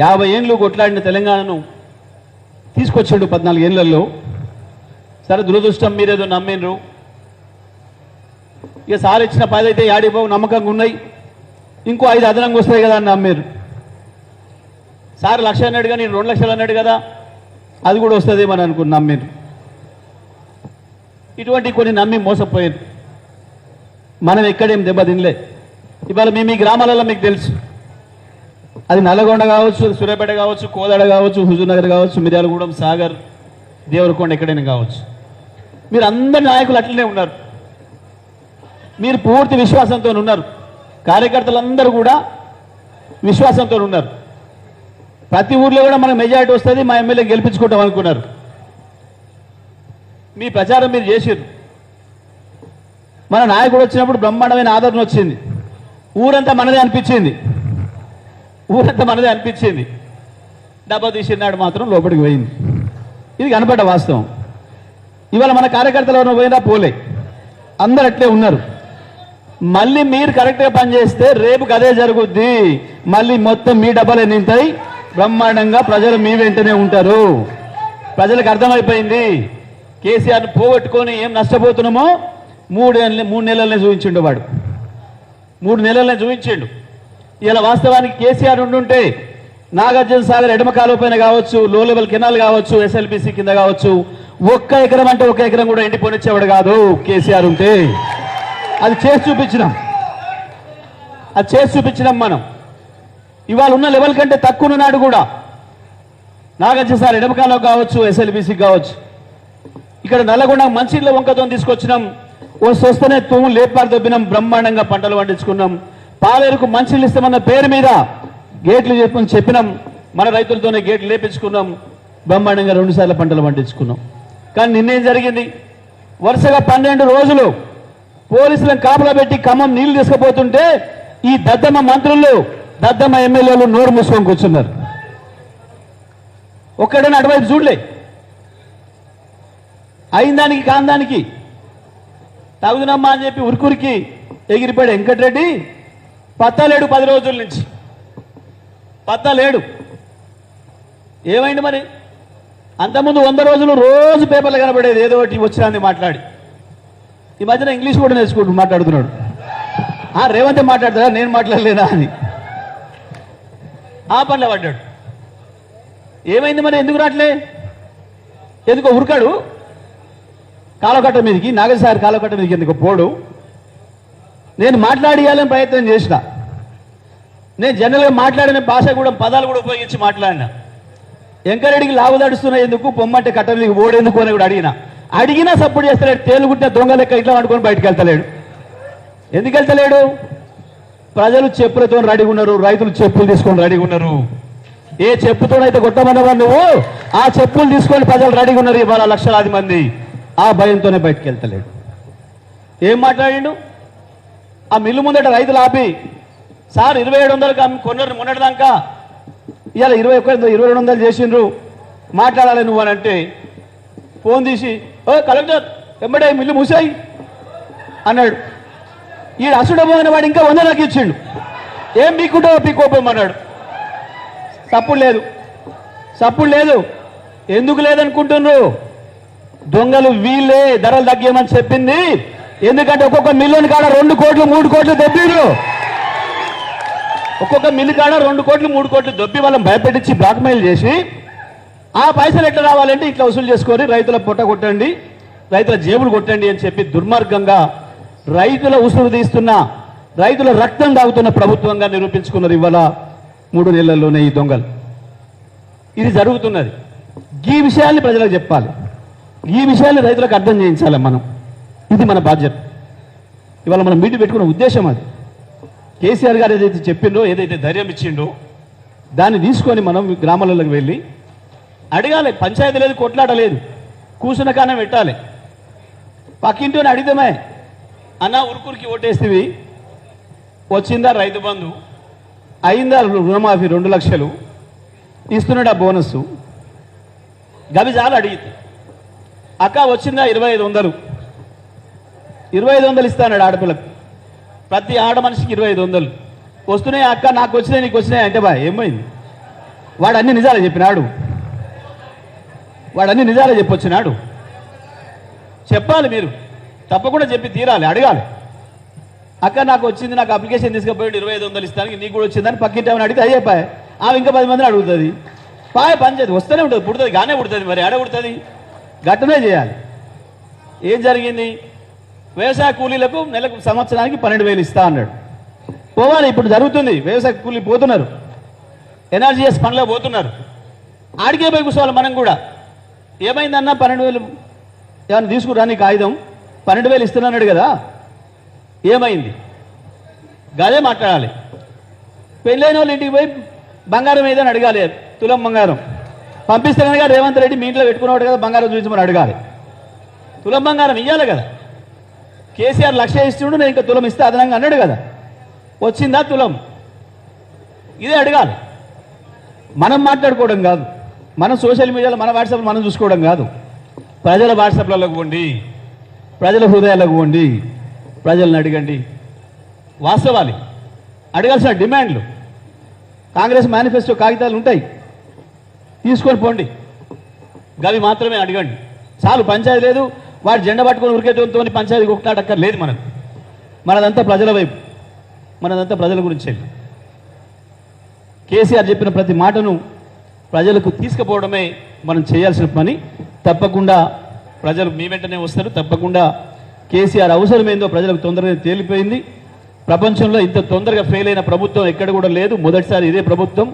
50 ఏళ్ళు కొట్లాడిన తెలంగాణను తీసుకొచ్చాడు 14 ఏళ్లలో. సరే దురదృష్టం, మీరేదో నమ్మినరు. ఇక సార్ ఇచ్చిన 10 అయితే యాడిపోవు నమ్మకంగా ఉన్నాయి, ఇంకో 5 అదనంగా వస్తాయి కదా అని నమ్మారు. సార్ 1 లక్ష అన్నాడు కానీ 2 లక్షలు అన్నాడు కదా, అది కూడా వస్తుందేమని అనుకుని నమ్మారు. ఇటువంటి కొన్ని నమ్మి మోసపోయారు. మనం ఎక్కడేం దెబ్బ తినలే. ఇవాళ మీ గ్రామాలలో మీకు తెలుసు, అది నల్లగొండ కావచ్చు, సూర్యాపేట కావచ్చు, కోదాడ కావచ్చు, హుజూర్నగర్ కావచ్చు, మిర్యాలగూడెం, సాగర్, దేవరకొండ, ఎక్కడైనా కావచ్చు. మీరు అందరి నాయకులు అట్లనే ఉన్నారు. మీరు పూర్తి విశ్వాసంతో ఉన్నారు. కార్యకర్తలందరూ కూడా విశ్వాసంతో ఉన్నారు. ప్రతి ఊర్లో కూడా మనకు మెజారిటీ వస్తుంది, మా ఎమ్మెల్యే గెలిపించుకుంటాం అనుకున్నారు. మీ ప్రచారం మీరు చేసారు. మన నాయకుడు వచ్చినప్పుడు బ్రహ్మాండమైన ఆదరణ వచ్చింది. ఊరంతా మనదే అనిపించింది. డబ్బా తీసినాడు మాత్రం లోపలికి పోయింది. ఇది కనపడ్డ వాస్తవం. ఇవాళ మన కార్యకర్తలు ఎవరైనా పోయినా పోలే, అందరు అట్లే ఉన్నారు. మళ్ళీ మీరు కరెక్ట్గా పనిచేస్తే రేపు అదే జరుగుద్ది. మళ్ళీ మొత్తం మీ డబ్బాలే నింటాయి, బ్రహ్మాండంగా ప్రజలు మీ వెంటనే ఉంటారు. ప్రజలకు అర్థమైపోయింది కేసీఆర్ను పోగొట్టుకొని ఏం నష్టపోతున్నామో 3 నెలలనే చూపించిండు వాడు. 3 నెలలనే చూపించిండు. ఇలా వాస్తవానికి కేసీఆర్ ఉండుంటే నాగార్జున సాగర్ ఎడమ కాలువ పైన కావచ్చు, లో లెవెల్ కెనాల్ కావచ్చు, ఎస్ఎల్బిసి కింద కావచ్చు, 1 ఎకరం అంటే 1 ఎకరం కూడా ఎండిపోనిచ్చేవాడు కాదు కేసీఆర్ ఉంటే. అది చేసి చూపించినాం మనం. ఇవాళ ఉన్న లెవెల్ కంటే తక్కువ ఉన్నాడు కూడా నాగార్జున సాగర్ ఎడమ కాలువ కావచ్చు, ఎస్ఎల్బిసి కావచ్చు. ఇక్కడ నల్లగొండ మంచిళ్ళ వంకతో తీసుకొచ్చినాం. వస్తేనే తూము లేపారు దొబ్బినాం, బ్రహ్మాండంగా పంటలు పండించుకున్నాం. పాలేరుకు మంచిళ్ళు ఇస్తామన్న పేరు మీద గేట్లు చెప్పినాం. మన రైతులతోనే గేట్లు లేపించుకున్నాం. బ్రహ్మాండంగా 2 సార్లు పంటలు పండించుకున్నాం. కానీ నిన్నేం జరిగింది? వరుసగా 12 రోజులు పోలీసులను కాపలా పెట్టి ఖమ్మం నీళ్లు తీసుకుపోతుంటే ఈ దద్దమ్మ మంత్రులు, దద్దమ్మ ఎమ్మెల్యేలు నోరు మూసుకొని కూర్చున్నారు. ఒక్కడైనా అటువైపు చూడలే. అయిందానికి కాందానికి తగుదనమ్మా అని చెప్పి ఉరికి ఎగిరిపోయాడు వెంకటరెడ్డి. పత్తా లేడు 10 రోజుల నుంచి, పత్తా లేడు. ఏమైంది మరి? అంతకుముందు 100 రోజులు రోజు పేపర్లు కనబడేది, ఏదో ఒకటి వచ్చినా మాట్లాడి. ఈ మధ్యన ఇంగ్లీష్ కూడా మాట్లాడుతున్నాడు. రేవంత్ మాట్లాడతాడా, నేను మాట్లాడలేదా అని. ఆ పనిలో పడ్డాడు. ఏమైంది మరి, ఎందుకు రావట్లే, ఎందుకో ఉరకాడు కాలకట్ట మీదకి, నాగసారి కాలకట్ట మీదకి ఎందుకు పోడు. నేను మాట్లాడియాలని ప్రయత్నం చేసిన, నేను జనరల్గా మాట్లాడిన భాష కూడా పదాలు కూడా ఉపయోగించి మాట్లాడినా. వెంకరెడ్డికి లావుదడుస్తున్నా ఎందుకు, పొమ్మంటే కట్ట మీదకి ఓడేందుకు అని కూడా అడిగినా సపోర్ట్ చేస్తలేడు. తేలుగుంటే దొంగ లెక్క ఇట్లా అనుకొని బయటకు వెళ్తలేడు. ఎందుకు వెళ్తలేడు? ప్రజలు చెప్పులతో రెడీగా ఉన్నారు, రైతులు చెప్పులు తీసుకొని రెడీగా ఉన్నారు. ఏ చెప్పుతోనైతే కొట్టమన్నవా నువ్వు, ఆ చెప్పులు తీసుకొని ప్రజలు రెడీగా ఉన్నారు ఇవాళ లక్షలాది మంది. ఆ భయంతోనే బయటకు వెళ్తలేడు. ఏం మాట్లాడిండు? ఆ మిల్లు ముందట రైతులు ఆపి, సార్ 2700 కొన్నారు మొన్నటిదాకా, ఇవాళ 2200 చేసిండ్రు, మాట్లాడాలి నువ్వు అని అంటే ఫోన్ తీసి, ఓ కలెక్టర్ వెంబడే మిల్లు మూసాయి అన్నాడు. ఈడు అసుడబోయిన వాడు ఇంకా 100 నాకు ఇచ్చిండు. ఏం పీక్కుంటావో పీక్కోపోమన్నాడు. సప్పుడు లేదు. ఎందుకు లేదనుకుంటున్నారు? దొంగలు వీళ్ళే ధరలు తగ్గమని చెప్పింది. ఎందుకంటే ఒక్కొక్క మిల్లుని కాడ 2 కోట్లు 3 కోట్లు దొబ్బిరు. ఒక్కొక్క మిల్లు కాడ 2 కోట్లు 3 కోట్లు దొబ్బి వాళ్ళని భయపెట్టించి బ్లాక్మెయిల్ చేసి, ఆ పైసలు ఎట్లా రావాలంటే ఇట్లా వసూలు చేసుకొని రైతుల పొట్ట కొట్టండి, రైతుల జేబులు కొట్టండి అని చెప్పి దుర్మార్గంగా రైతుల ఉసురు తీస్తున్న, రైతుల రక్తం తాగుతున్న ప్రభుత్వంగా నిరూపించుకున్నారు ఇవాళ 3 నెలల్లోనే ఈ దొంగలు. ఇది జరుగుతున్నది. ఈ విషయాన్ని ప్రజలకు చెప్పాలి, ఈ విషయాన్ని రైతులకు అర్థం చేయించాలి మనం. ఇది మన బాధ్యత. ఇవాళ మనం మీటింగ్ పెట్టుకున్న ఉద్దేశం అది. కేసీఆర్ గారు ఏదైతే చెప్పిండో, ఏదైతే ధైర్యం ఇచ్చిండో, దాన్ని తీసుకొని మనం గ్రామాలకు వెళ్ళి అడగాలి. పంచాయతీ లేదు, కొట్లాట లేదు, కూర్చున్న కాలం పెట్టాలి. పక్కింటిని అడిగితేమే, అన్న ఉరుకురికి ఓటేస్తేవి, వచ్చిందా రైతు బంధు, అయిందా రుణమాఫీ 2 లక్షలు, ఇస్తున్నాడా బోనస్, గవి చాలు అడిగితే. అక్క వచ్చిందా 2500, 2500 ఇస్తాడు ఆడపిల్లకు, ప్రతి ఆడ మనిషికి 2500 వస్తున్నాయి. అక్క నాకు వచ్చినాయి నీకు వచ్చినాయి అంటే బా ఏమైంది? వాడు అన్ని నిజాలే చెప్పినాడు, వాడు అన్ని నిజాలే చెప్పొచ్చినాడు. చెప్పాలి, మీరు తప్పకుండా చెప్పి తీరాలి, అడగాలి. అక్క నాకు వచ్చింది, నాకు అప్లికేషన్ తీసుకుపోయి 2500 ఇస్తానికి, నీకు కూడా వచ్చిందని పక్కింటి ఆమెను అడిగితే అయ్యేపాయ. ఆమె ఇంకా 10 మందిని అడుగుతుంది. పంచాయతీ వస్తూనే ఉంటుంది, పుడుతుంది, గానే పుడుతుంది. మరి ఆడ పుడుతుంది, గట్టనే చేయాలి. ఏం జరిగింది? వ్యవసాయ కూలీలకు నెలకు సంవత్సరానికి 12,000 ఇస్తా అన్నాడు. పోవాలి, ఇప్పుడు జరుగుతుంది. వ్యవసాయ కూలీ పోతున్నారు, ఎన్ఆర్జీఎస్ పనిలో పోతున్నారు. ఆడికే పోయి కూర్చోవాలి మనం కూడా. ఏమైందన్నా 12,000 ఏమన్నా తీసుకురా నీకు ఆయుధం, 12,000 ఇస్తున్నాడు కదా, ఏమైంది? గదే మాట్లాడాలి. పెళ్ళైన వాళ్ళు ఇంటికి పోయి బంగారం ఏదని అడగాలి, తులం బంగారం పంపిస్తానని కదా రేవంత్ రెడ్డి, మీ ఇంట్లో పెట్టుకున్నాడు కదా బంగారం చూపించమని అడగాలి. తులం బంగారం ఇవ్వాలి కదా. కేసీఆర్ 1,00,000 ఇస్తుండు, నేను ఇంకా తులం ఇస్తే అదనంగా అన్నాడు కదా, వచ్చిందా తులం? ఇదే అడగాలి. మనం మాట్లాడుకోవడం కాదు, మనం సోషల్ మీడియాలో మన వాట్సాప్లో మనం చూసుకోవడం కాదు. ప్రజల వాట్సాప్లకు పోండి, ప్రజల హృదయాలకు పోండి, ప్రజలను అడగండి. వాస్తవాలు అడగాల్సిన డిమాండ్లు, కాంగ్రెస్ మేనిఫెస్టో కాగితాలు ఉంటాయి, తీసుకొని పోండి. గవి మాత్రమే అడగండి చాలు. పంచాయతీ లేదు, వాడు జెండా పట్టుకొని ఉరికేతో పంచాయతీ కొట్లాడక్కర్ లేదు. మనదంతా ప్రజల వైపు, మనదంతా ప్రజల గురించి. కేసీఆర్ చెప్పిన ప్రతి మాటను ప్రజలకు తీసుకుపోవడమే మనం చేయాల్సిన పని. తప్పకుండా ప్రజలు మీ వెంటనే వస్తారు. తప్పకుండా కేసీఆర్ అవసరం ఏందో ప్రజలకు తొందరగా తేలిపోయింది. ప్రపంచంలో ఇంత తొందరగా ఫెయిల్ అయిన ప్రభుత్వం ఎక్కడ కూడా లేదు. మొదటిసారి ఇదే ప్రభుత్వం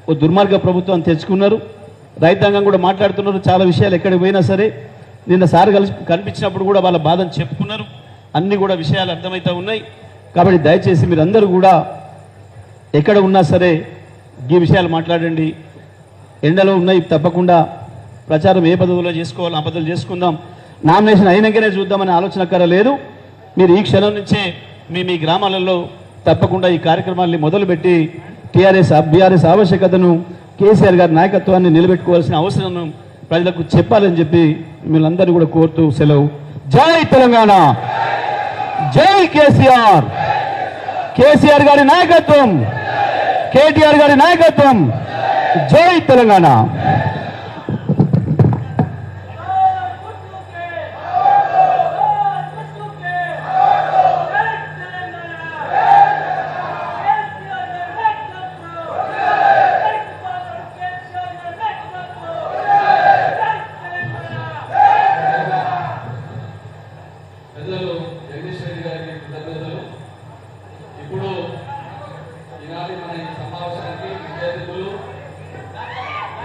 ఓ దుర్మార్గ ప్రభుత్వం తెచ్చుకున్నారు. రైతాంగం కూడా మాట్లాడుతున్నారు చాలా విషయాలు. ఎక్కడికి పోయినా సరే, నిన్న సార్ కనిపించినప్పుడు కూడా వాళ్ళ బాధను చెప్పుకున్నారు. అన్ని కూడా విషయాలు అర్థమవుతూ ఉన్నాయి. కాబట్టి దయచేసి మీరందరూ కూడా ఎక్కడ ఉన్నా సరే ఈ విషయాలు మాట్లాడండి. ఎండలో ఉన్నాయి, తప్పకుండా ప్రచారం ఏ పదవులో చేసుకోవాలో ఆ పదవులు చేసుకుందాం. నామినేషన్ అయినాకనే చూద్దామనే ఆలోచన లేదు. మీరు ఈ క్షణం నుంచే మీ గ్రామాలలో తప్పకుండా ఈ కార్యక్రమాన్ని మొదలుపెట్టి బీఆర్ఎస్ ఆవశ్యకతను, కేసీఆర్ గారి నాయకత్వాన్ని నిలబెట్టుకోవాల్సిన అవసరం ప్రజలకు చెప్పాలని చెప్పి మీరందరూ కూడా కోరుతూ సెలవు. జై తెలంగాణ, జై కేసీఆర్. కేసీఆర్ గారి నాయకత్వం, కేటీఆర్ గారి నాయకత్వం. జై తెలంగాణ.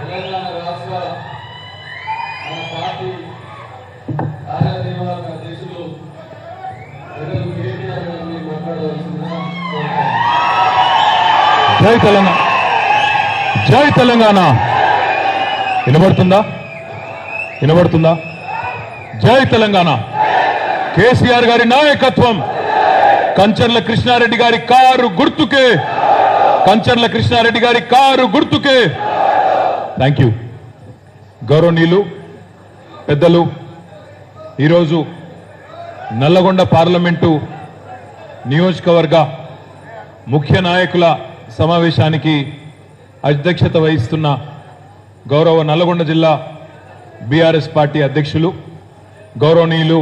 తెలంగాణ రాష్ట్ర మన పార్టీ కార్యనిర్వాహక అధ్యక్షులు కేటీఆర్ గారిని మాట్లాడవలసిందిగా కోరుతున్నాను. జై తెలంగాణ, జై తెలంగాణ. వినబడుతుందా? జై తెలంగాణ. కేసీఆర్ గారి నాయకత్వం, కంచర్ల కృష్ణారెడ్డి గారి కారు గుర్తుకే, కంచర్ల కృష్ణారెడ్డి గారి కారు గుర్తుకే. Thank you. గౌరవనీయులు పెద్దలు, ఈరోజు నల్లగొండ పార్లమెంటు నియోజకవర్గ ముఖ్య నాయకుల సమావేశానికి అధ్యక్షత వహిస్తున్న గౌరవ నల్లగొండ జిల్లా బీఆర్ఎస్ పార్టీ అధ్యక్షులు గౌరవనీయులు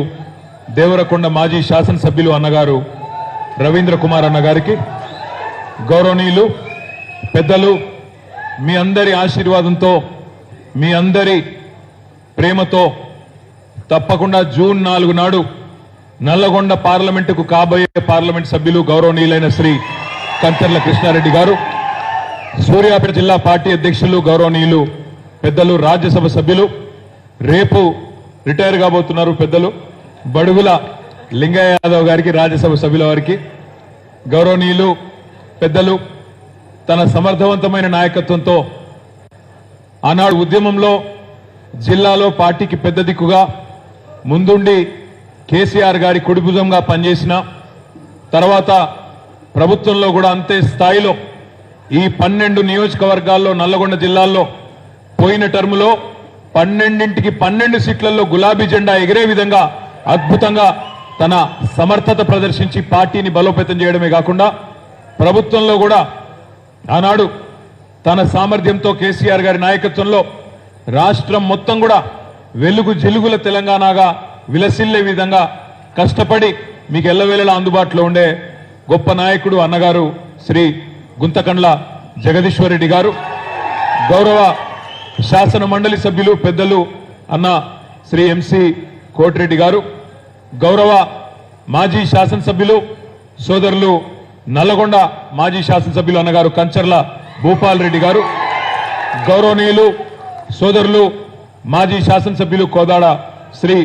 దేవరకొండ మాజీ శాసనసభ్యులు అన్నగారు రవీంద్ర కుమార్ అన్నగారికి, గౌరవనీయులు పెద్దలు, మీ అందరి ఆశీర్వాదంతో, మీ అందరి ప్రేమతో తప్పకుండా జూన్ 4 నాడు నల్లగొండ పార్లమెంటుకు కాబోయే పార్లమెంట్ సభ్యులు గౌరవనీయులైన శ్రీ కంచర్ల కృష్ణారెడ్డి గారు, సూర్యాపేట జిల్లా పార్టీ అధ్యక్షులు గౌరవనీయులు పెద్దలు రాజ్యసభ సభ్యులు, రేపు రిటైర్ కాబోతున్నారు పెద్దలు బడుగుల లింగయ్య యాదవ్ గారికి, రాజ్యసభ సభ్యుల వారికి, గౌరవనీయులు పెద్దలు తన సమర్థవంతమైన నాయకత్వంతో ఆనాడు ఉద్యమంలో జిల్లాలో పార్టీకి పెద్ద దిక్కుగా ముందుండి కేసీఆర్ గారి కుడిభుజంగా పనిచేసిన తర్వాత ప్రభుత్వంలో కూడా అంతే స్థాయిలో ఈ 12 నియోజకవర్గాల్లో నల్లగొండ జిల్లాల్లో పోయిన టర్ములో 12కి 12 సీట్లలో గులాబీ జెండా ఎగిరే విధంగా అద్భుతంగా తన సమర్థత ప్రదర్శించి పార్టీని బలోపేతం చేయడమే కాకుండా ప్రభుత్వంలో కూడా ఆనాడు తన సామర్థ్యంతో కేసీఆర్ గారి నాయకత్వంలో రాష్ట్రం మొత్తం కూడా వెలుగు జిలుగుల తెలంగాణగా విలసిల్లే విధంగా కష్టపడి మీకు ఎల్లవేళలా అందుబాటులో ఉండే గొప్ప నాయకుడు అన్నగారు శ్రీ గుంతకండ్ల జగదీశ్వర్ రెడ్డి గారు, గౌరవ శాసన మండలి సభ్యులు పెద్దలు అన్న శ్రీ ఎంసి కోటిరెడ్డి గారు, గౌరవ మాజీ శాసనసభ్యులు సోదరులు నల్లగొండ మాజీ శాసనసభ్యులు అన్నగారు కంచర్ల భూపాల్ రెడ్డి గారు, గౌరవనీయులు సోదరులు మాజీ శాసనసభ్యులు కోదాడ శ్రీ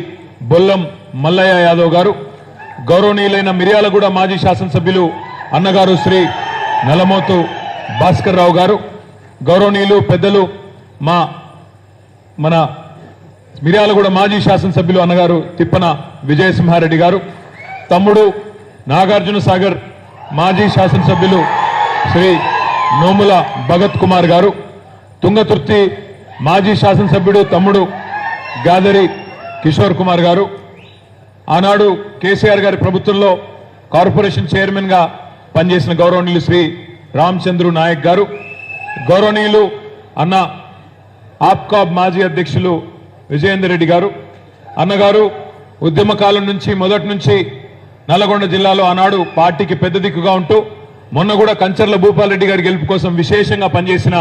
బొల్లం మల్లయ్య యాదవ్ గారు, గౌరవనీయులైన మిర్యాలగూడ మాజీ శాసనసభ్యులు అన్నగారు శ్రీ నలమోతు భాస్కర్ రావు గారు, గౌరవనీయులు పెద్దలు మన మిర్యాలగూడ మాజీ శాసనసభ్యులు అన్నగారు తిప్పన విజయసింహారెడ్డి గారు, తమ్ముడు నాగార్జున సాగర్ మాజీ శాసనసభ్యులు శ్రీ నోముల భగత్ కుమార్ గారు, తుంగతుర్తి మాజీ శాసనసభ్యుడు తమ్ముడు గాదరి కిషోర్ కుమార్ గారు, ఆనాడు కేసీఆర్ గారి ప్రభుత్వంలో కార్పొరేషన్ చైర్మన్ గా పనిచేసిన గౌరవనీయులు శ్రీ రామచంద్రు నాయక్ గారు, గౌరవనీయులు అన్న ఆప్కాబ్ మాజీ అధ్యక్షులు విజయేందర్ రెడ్డి గారు, అన్నగారు ఉద్యమకాలం నుంచి మొదటి నుంచి నల్లగొండ జిల్లాలో ఆనాడు పార్టీకి పెద్ద దిక్కుగా ఉంటూ మొన్న కూడా కంచర్ల భూపాల్ రెడ్డి గారి గెలుపు కోసం విశేషంగా పనిచేసిన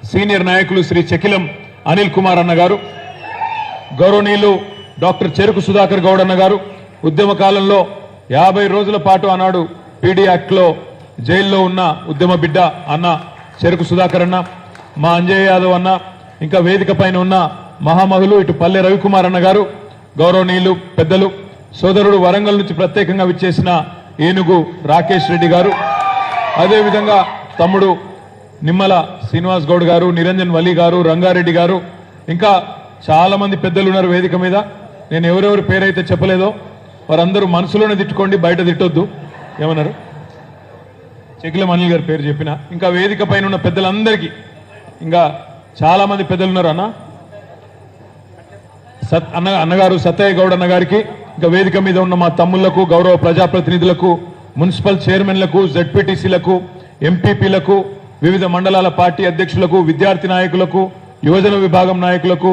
సీనియర్ నాయకులు శ్రీ చకిలం అనిల్ కుమార్ అన్న గారు, గౌరవనీయులు డాక్టర్ చెరుకు సుధాకర్ గౌడ్ అన్న గారు, ఉద్యమ కాలంలో 50 రోజుల పాటు ఆనాడు పీడీ యాక్ట్ లో జైల్లో ఉన్న ఉద్యమ బిడ్డ అన్న చెరుకు సుధాకర్ అన్న, మా అంజయ్య యాదవ్ అన్న, ఇంకా వేదిక పైన ఉన్న మహామహులు ఇటు పల్లె రవికుమార్ అన్న గారు, గౌరవనీయులు పెద్దలు సోదరుడు వరంగల్ నుంచి ప్రత్యేకంగా విచ్చేసిన ఏనుగు రాకేష్ రెడ్డి గారు, అదేవిధంగా తమ్ముడు నిమ్మల శ్రీనివాస్ గౌడ్ గారు, నిరంజన్ వలి గారు, రంగారెడ్డి గారు, ఇంకా చాలా మంది పెద్దలు ఉన్నారు వేదిక మీద. నేను ఎవరెవరి పేరైతే చెప్పలేదో వారందరూ మనసులోనే తిట్టుకోండి, బయట తిట్టొద్దు. ఏమన్నారు? చెకిలం అనిల్ గారి పేరు చెప్పిన, ఇంకా వేదిక పైన ఉన్న పెద్దలందరికీ, ఇంకా చాలా మంది పెద్దలు ఉన్నారు అన్నగారు సత్తయ్య గౌడ్ అన్న గారికి, ఇంకా వేదిక మీద ఉన్న మా తమ్ముళ్లకు, గౌరవ ప్రజాప్రతినిధులకు, మున్సిపల్ చైర్మన్లకు, జెడ్పీటీసీలకు, ఎంపీపీలకు, వివిధ మండలాల పార్టీ అధ్యక్షులకు, విద్యార్థి నాయకులకు, యువజన విభాగం నాయకులకు,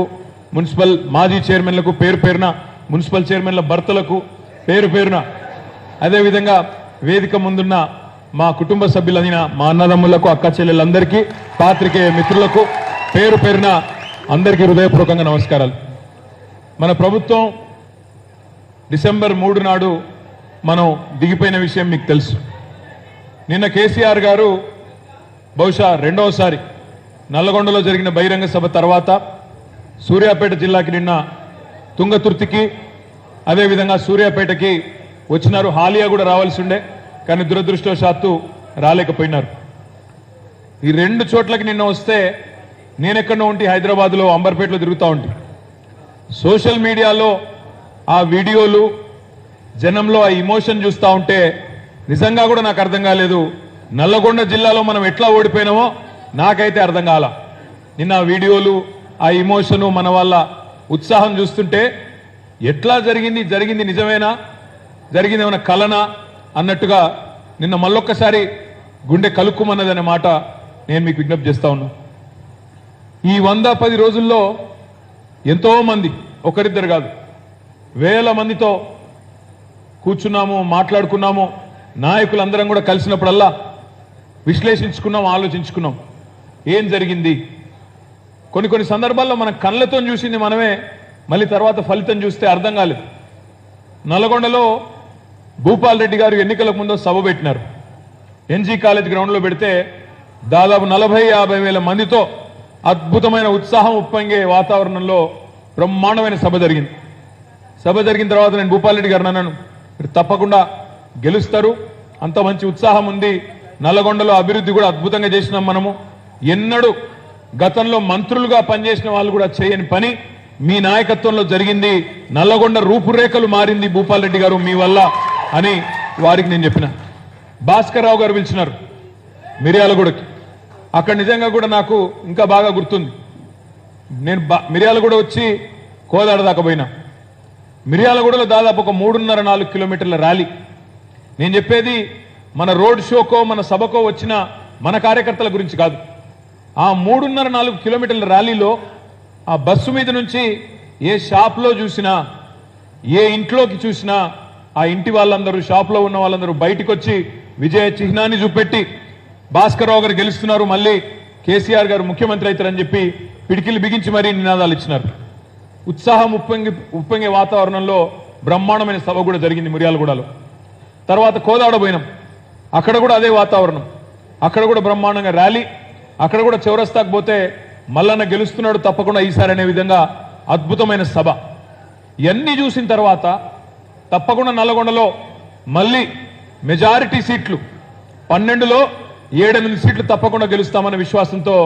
మున్సిపల్ మాజీ చైర్మన్లకు, పేరు పేరున మున్సిపల్ చైర్మన్ల భర్తలకు పేరు పేరున, అదేవిధంగా వేదిక ముందున్న మా కుటుంబ సభ్యులైన మా అన్నదమ్ములకు, అక్క చెల్లెలందరికీ, పాత్రికేయ మిత్రులకు పేరు పేరున అందరికీ హృదయపూర్వకంగా నమస్కారాలు. మన ప్రభుత్వం డిసెంబర్ 3 నాడు మనం దిగిపోయిన విషయం మీకు తెలుసు. నిన్న కేసీఆర్ గారు బహుశా రెండవసారి నల్లగొండలో జరిగిన బహిరంగ సభ తర్వాత సూర్యాపేట జిల్లాకి నిన్న తుంగతుర్తికి అదేవిధంగా సూర్యాపేటకి వచ్చినారు. హాలియా కూడా రావాల్సి ఉండే, కానీ దురదృష్టవశాత్తు రాలేకపోయినారు. ఈ 2 చోట్లకి నిన్న వస్తే నేనెక్కడో ఉంటే హైదరాబాద్లో అంబర్పేటలో తిరుగుతూ ఉంటే సోషల్ మీడియాలో ఆ వీడియోలు జనంలో ఆ ఇమోషన్ చూస్తూ ఉంటే నిజంగా కూడా నాకు అర్థం కాలేదు. నల్లగొండ జిల్లాలో మనం ఎట్లా ఓడిపోయినామో నాకైతే అర్థం కాల. నిన్న ఆ వీడియోలు ఆ ఇమోషను మన వాళ్ళ ఉత్సాహం చూస్తుంటే ఎట్లా జరిగింది నిజమేనా, జరిగింది ఏమైనా కలనా అన్నట్టుగా నిన్న మళ్ళొక్కసారి గుండె కలుక్కుమన్నదనే మాట నేను మీకు విజ్ఞప్తి చేస్తా ఉన్నా. ఈ 110 రోజుల్లో ఎంతో మంది, ఒకరిద్దరు కాదు, వేల మందితో కూర్చున్నాము, మాట్లాడుకున్నాము. నాయకులందరం కూడా కలిసినప్పుడల్లా విశ్లేషించుకున్నాం, ఆలోచించుకున్నాం ఏం జరిగింది. కొన్ని సందర్భాల్లో మన కళ్ళతో చూసింది మనమే, మళ్ళీ తర్వాత ఫలితం చూస్తే అర్థం కాలేదు. నల్గొండలో భూపాల్ రెడ్డి గారు ఎన్నికలకు ముందు సభ పెట్టినారు. ఎన్జీ కాలేజ్ గ్రౌండ్లో పెడితే దాదాపు 40-50 వేల మందితో అద్భుతమైన ఉత్సాహం ఉప్పొంగే వాతావరణంలో బ్రహ్మాండమైన సభ జరిగింది. సభ జరిగిన తర్వాత నేను భూపాల్ రెడ్డి గారు అన్నాను, మీరు తప్పకుండా గెలుస్తారు, అంత మంచి ఉత్సాహం ఉంది, నల్లగొండలో అభివృద్ధి కూడా అద్భుతంగా చేసినాం మనము, ఎన్నడూ గతంలో మంత్రులుగా పనిచేసిన వాళ్ళు కూడా చేయని పని మీ నాయకత్వంలో జరిగింది, నల్లగొండ రూపురేఖలు మారింది భూపాల్ రెడ్డి గారు మీ వల్ల అని వారికి నేను చెప్పిన. భాస్కర్ రావు గారు పిలిచినారు మిర్యాలగూడకి. అక్కడ నిజంగా కూడా నాకు ఇంకా బాగా గుర్తుంది. నేను మిర్యాలగూడ వచ్చి కోదాడ దాకా పోయినా. మిర్యాలగూడలో దాదాపు ఒక 3.5-4 కిలోమీటర్ల ర్యాలీ. నేను చెప్పేది మన రోడ్ షోకో మన సభకో వచ్చిన మన కార్యకర్తల గురించి కాదు. ఆ 3.5-4 కిలోమీటర్ల ర్యాలీలో ఆ బస్సు మీద నుంచి ఏ షాప్లో చూసినా, ఏ ఇంట్లోకి చూసినా ఆ ఇంటి వాళ్ళందరూ, షాప్లో ఉన్న వాళ్ళందరూ బయటికి వచ్చి విజయ చిహ్నాన్ని చూపెట్టి భాస్కర్ రావు గారు గెలుస్తున్నారు, మళ్ళీ కేసీఆర్ గారు ముఖ్యమంత్రి అవుతారని చెప్పి పిడికిలు బిగించి మరీ నినాదాలు ఇచ్చినారు. ఉత్సాహం ఉప్పొంగే వాతావరణంలో బ్రహ్మాండమైన సభ కూడా జరిగింది మిర్యాలగూడలో. తర్వాత కోదాడ పోయినాం, అక్కడ కూడా అదే వాతావరణం, అక్కడ కూడా బ్రహ్మాండంగా ర్యాలీ, అక్కడ కూడా చౌరస్తాకు పోతే మల్లన్న గెలుస్తున్నాడు తప్పకుండా ఈసారి అనే విధంగా అద్భుతమైన సభ. ఇవన్నీ చూసిన తర్వాత తప్పకుండా నల్లగొండలో మళ్ళీ మెజారిటీ సీట్లు 12లో 7-8 సీట్లు తప్పకుండా గెలుస్తామనే విశ్వాసంతో,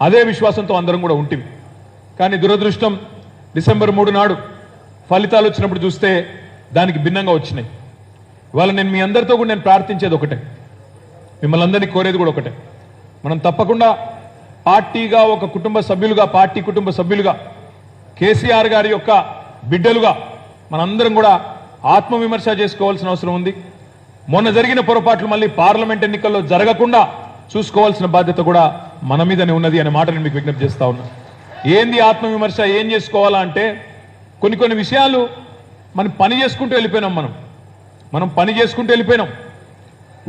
అదే విశ్వాసంతో అందరం కూడా ఉంటుంది. కానీ దురదృష్టం డిసెంబర్ 3 నాడు ఫలితాలు వచ్చినప్పుడు చూస్తే దానికి భిన్నంగా వచ్చినాయి. ఇవాళ నేను మీ అందరితో కూడా నేను ప్రార్థించేది ఒకటే, మిమ్మల్ని అందరినీ కోరేది కూడా ఒకటే, మనం తప్పకుండా పార్టీగా, ఒక కుటుంబ సభ్యులుగా, పార్టీ కుటుంబ సభ్యులుగా, కేసీఆర్ గారి యొక్క బిడ్డలుగా మనందరం కూడా ఆత్మవిమర్శ చేసుకోవాల్సిన అవసరం ఉంది. మొన్న జరిగిన పొరపాట్లు మళ్ళీ పార్లమెంట్ ఎన్నికల్లో జరగకుండా చూసుకోవాల్సిన బాధ్యత కూడా మన మీదనే ఉన్నది అనే మాట నేను మీకు విజ్ఞప్తి చేస్తా ఉన్నా. ఏంది ఆత్మవిమర్శ, ఏం చేసుకోవాలా అంటే కొన్ని విషయాలు మనం పని చేసుకుంటూ వెళ్ళిపోయినాం. మనం పని చేసుకుంటూ వెళ్ళిపోయినాం.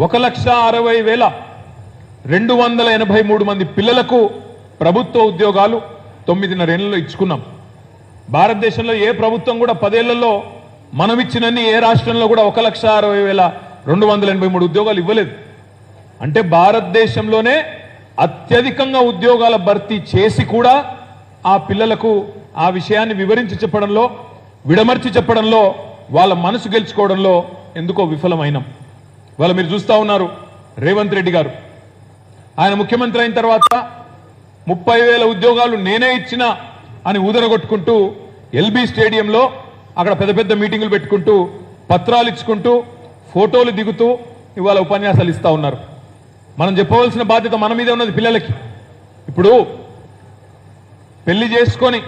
1,60,283 మంది పిల్లలకు ప్రభుత్వ ఉద్యోగాలు 9.5 ఏళ్లలో ఇచ్చుకున్నాం. భారతదేశంలో ఏ ప్రభుత్వం కూడా 10 ఏళ్లలో మనం ఇచ్చినన్ని ఏ రాష్ట్రంలో కూడా 1,60,283 ఉద్యోగాలు ఇవ్వలేదు. అంటే భారతదేశంలోనే అత్యధికంగా ఉద్యోగాల భర్తీ చేసి కూడా ఆ పిల్లలకు ఆ విషయాన్ని వివరించి చెప్పడంలో, విడమర్చి చెప్పడంలో, వాళ్ళ మనసు గెలుచుకోవడంలో ఎందుకో విఫలమైనాం. వాళ్ళ మీరు చూస్తా ఉన్నారు, రేవంత్ రెడ్డి గారు ఆయన ముఖ్యమంత్రి అయిన తర్వాత 30,000 ఉద్యోగాలు నేనే ఇచ్చినా అని ఊదరగొట్టుకుంటూ ఎల్బీ స్టేడియంలో అక్కడ పెద్ద మీటింగులు పెట్టుకుంటూ, పత్రాలు ఇచ్చుకుంటూ, ఫోటోలు దిగుతూ ఇవాళ ఉపన్యాసాలు ఇస్తా ఉన్నారు. మనం చెప్పవలసిన బాధ్యత మన మీదే ఉన్నది పిల్లలకి. ఇప్పుడు పెళ్లి చేసుకొని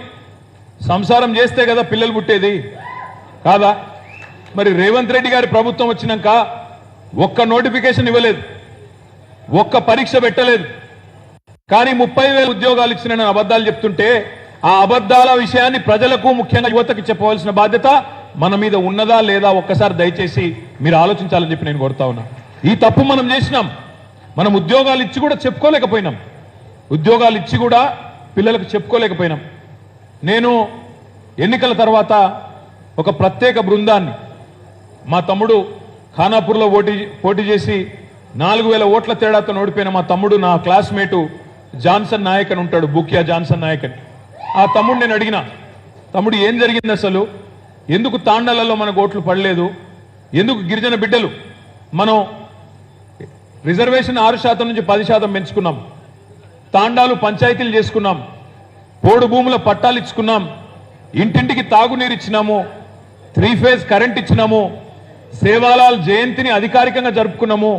సంసారం చేస్తే కదా పిల్లలు పుట్టేది కాదా? మరి రేవంత్ రెడ్డి గారి ప్రభుత్వం వచ్చినాక ఒక్క నోటిఫికేషన్ ఇవ్వలేదు, ఒక్క పరీక్ష పెట్టలేదు, కానీ 30,000 ఉద్యోగాలు ఇచ్చిన అబద్ధాలు చెప్తుంటే ఆ అబద్ధాల విషయాన్ని ప్రజలకు, ముఖ్యంగా యువతకి చెప్పవలసిన బాధ్యత మన మీద ఉన్నదా లేదా ఒక్కసారి దయచేసి మీరు ఆలోచించాలని చెప్పి నేను కోరుతా ఉన్నా. ఈ తప్పు మనం చేసినాం. మనం ఉద్యోగాలు ఇచ్చి కూడా చెప్పుకోలేకపోయినాం, ఉద్యోగాలు ఇచ్చి కూడా పిల్లలకు చెప్పుకోలేకపోయినాం. నేను ఎన్నికల తర్వాత ఒక ప్రత్యేక బృందాన్ని, మా తమ్ముడు ఖానాపూర్లో పోటీ చేసి 4,000 ఓట్ల తేడాతో ఓడిపోయిన మా తమ్ముడు, నా క్లాస్మేటు జాన్సన్ నాయక్ అని ఉంటాడు, బూకియా జాన్సన్ నాయక్ అని. ఆ తమ్ముడు నేను అడిగిన, తమ్ముడు ఏం జరిగింది అసలు, ఎందుకు తాండాలలో మనకు ఓట్లు పడలేదు, ఎందుకు గిరిజన బిడ్డలు మనం రిజర్వేషన్ 6% నుంచి 10% పెంచుకున్నాం, తాండాలు పంచాయతీలు చేసుకున్నాం, పోడు భూముల పట్టాలు ఇచ్చుకున్నాం, ఇంటింటికి తాగునీరు ఇచ్చినాము, 3 ఫేజ్ కరెంట్ ఇచ్చినాము, సేవాలాల్ జయంతిని అధికారికంగా జరుపుకున్నాము,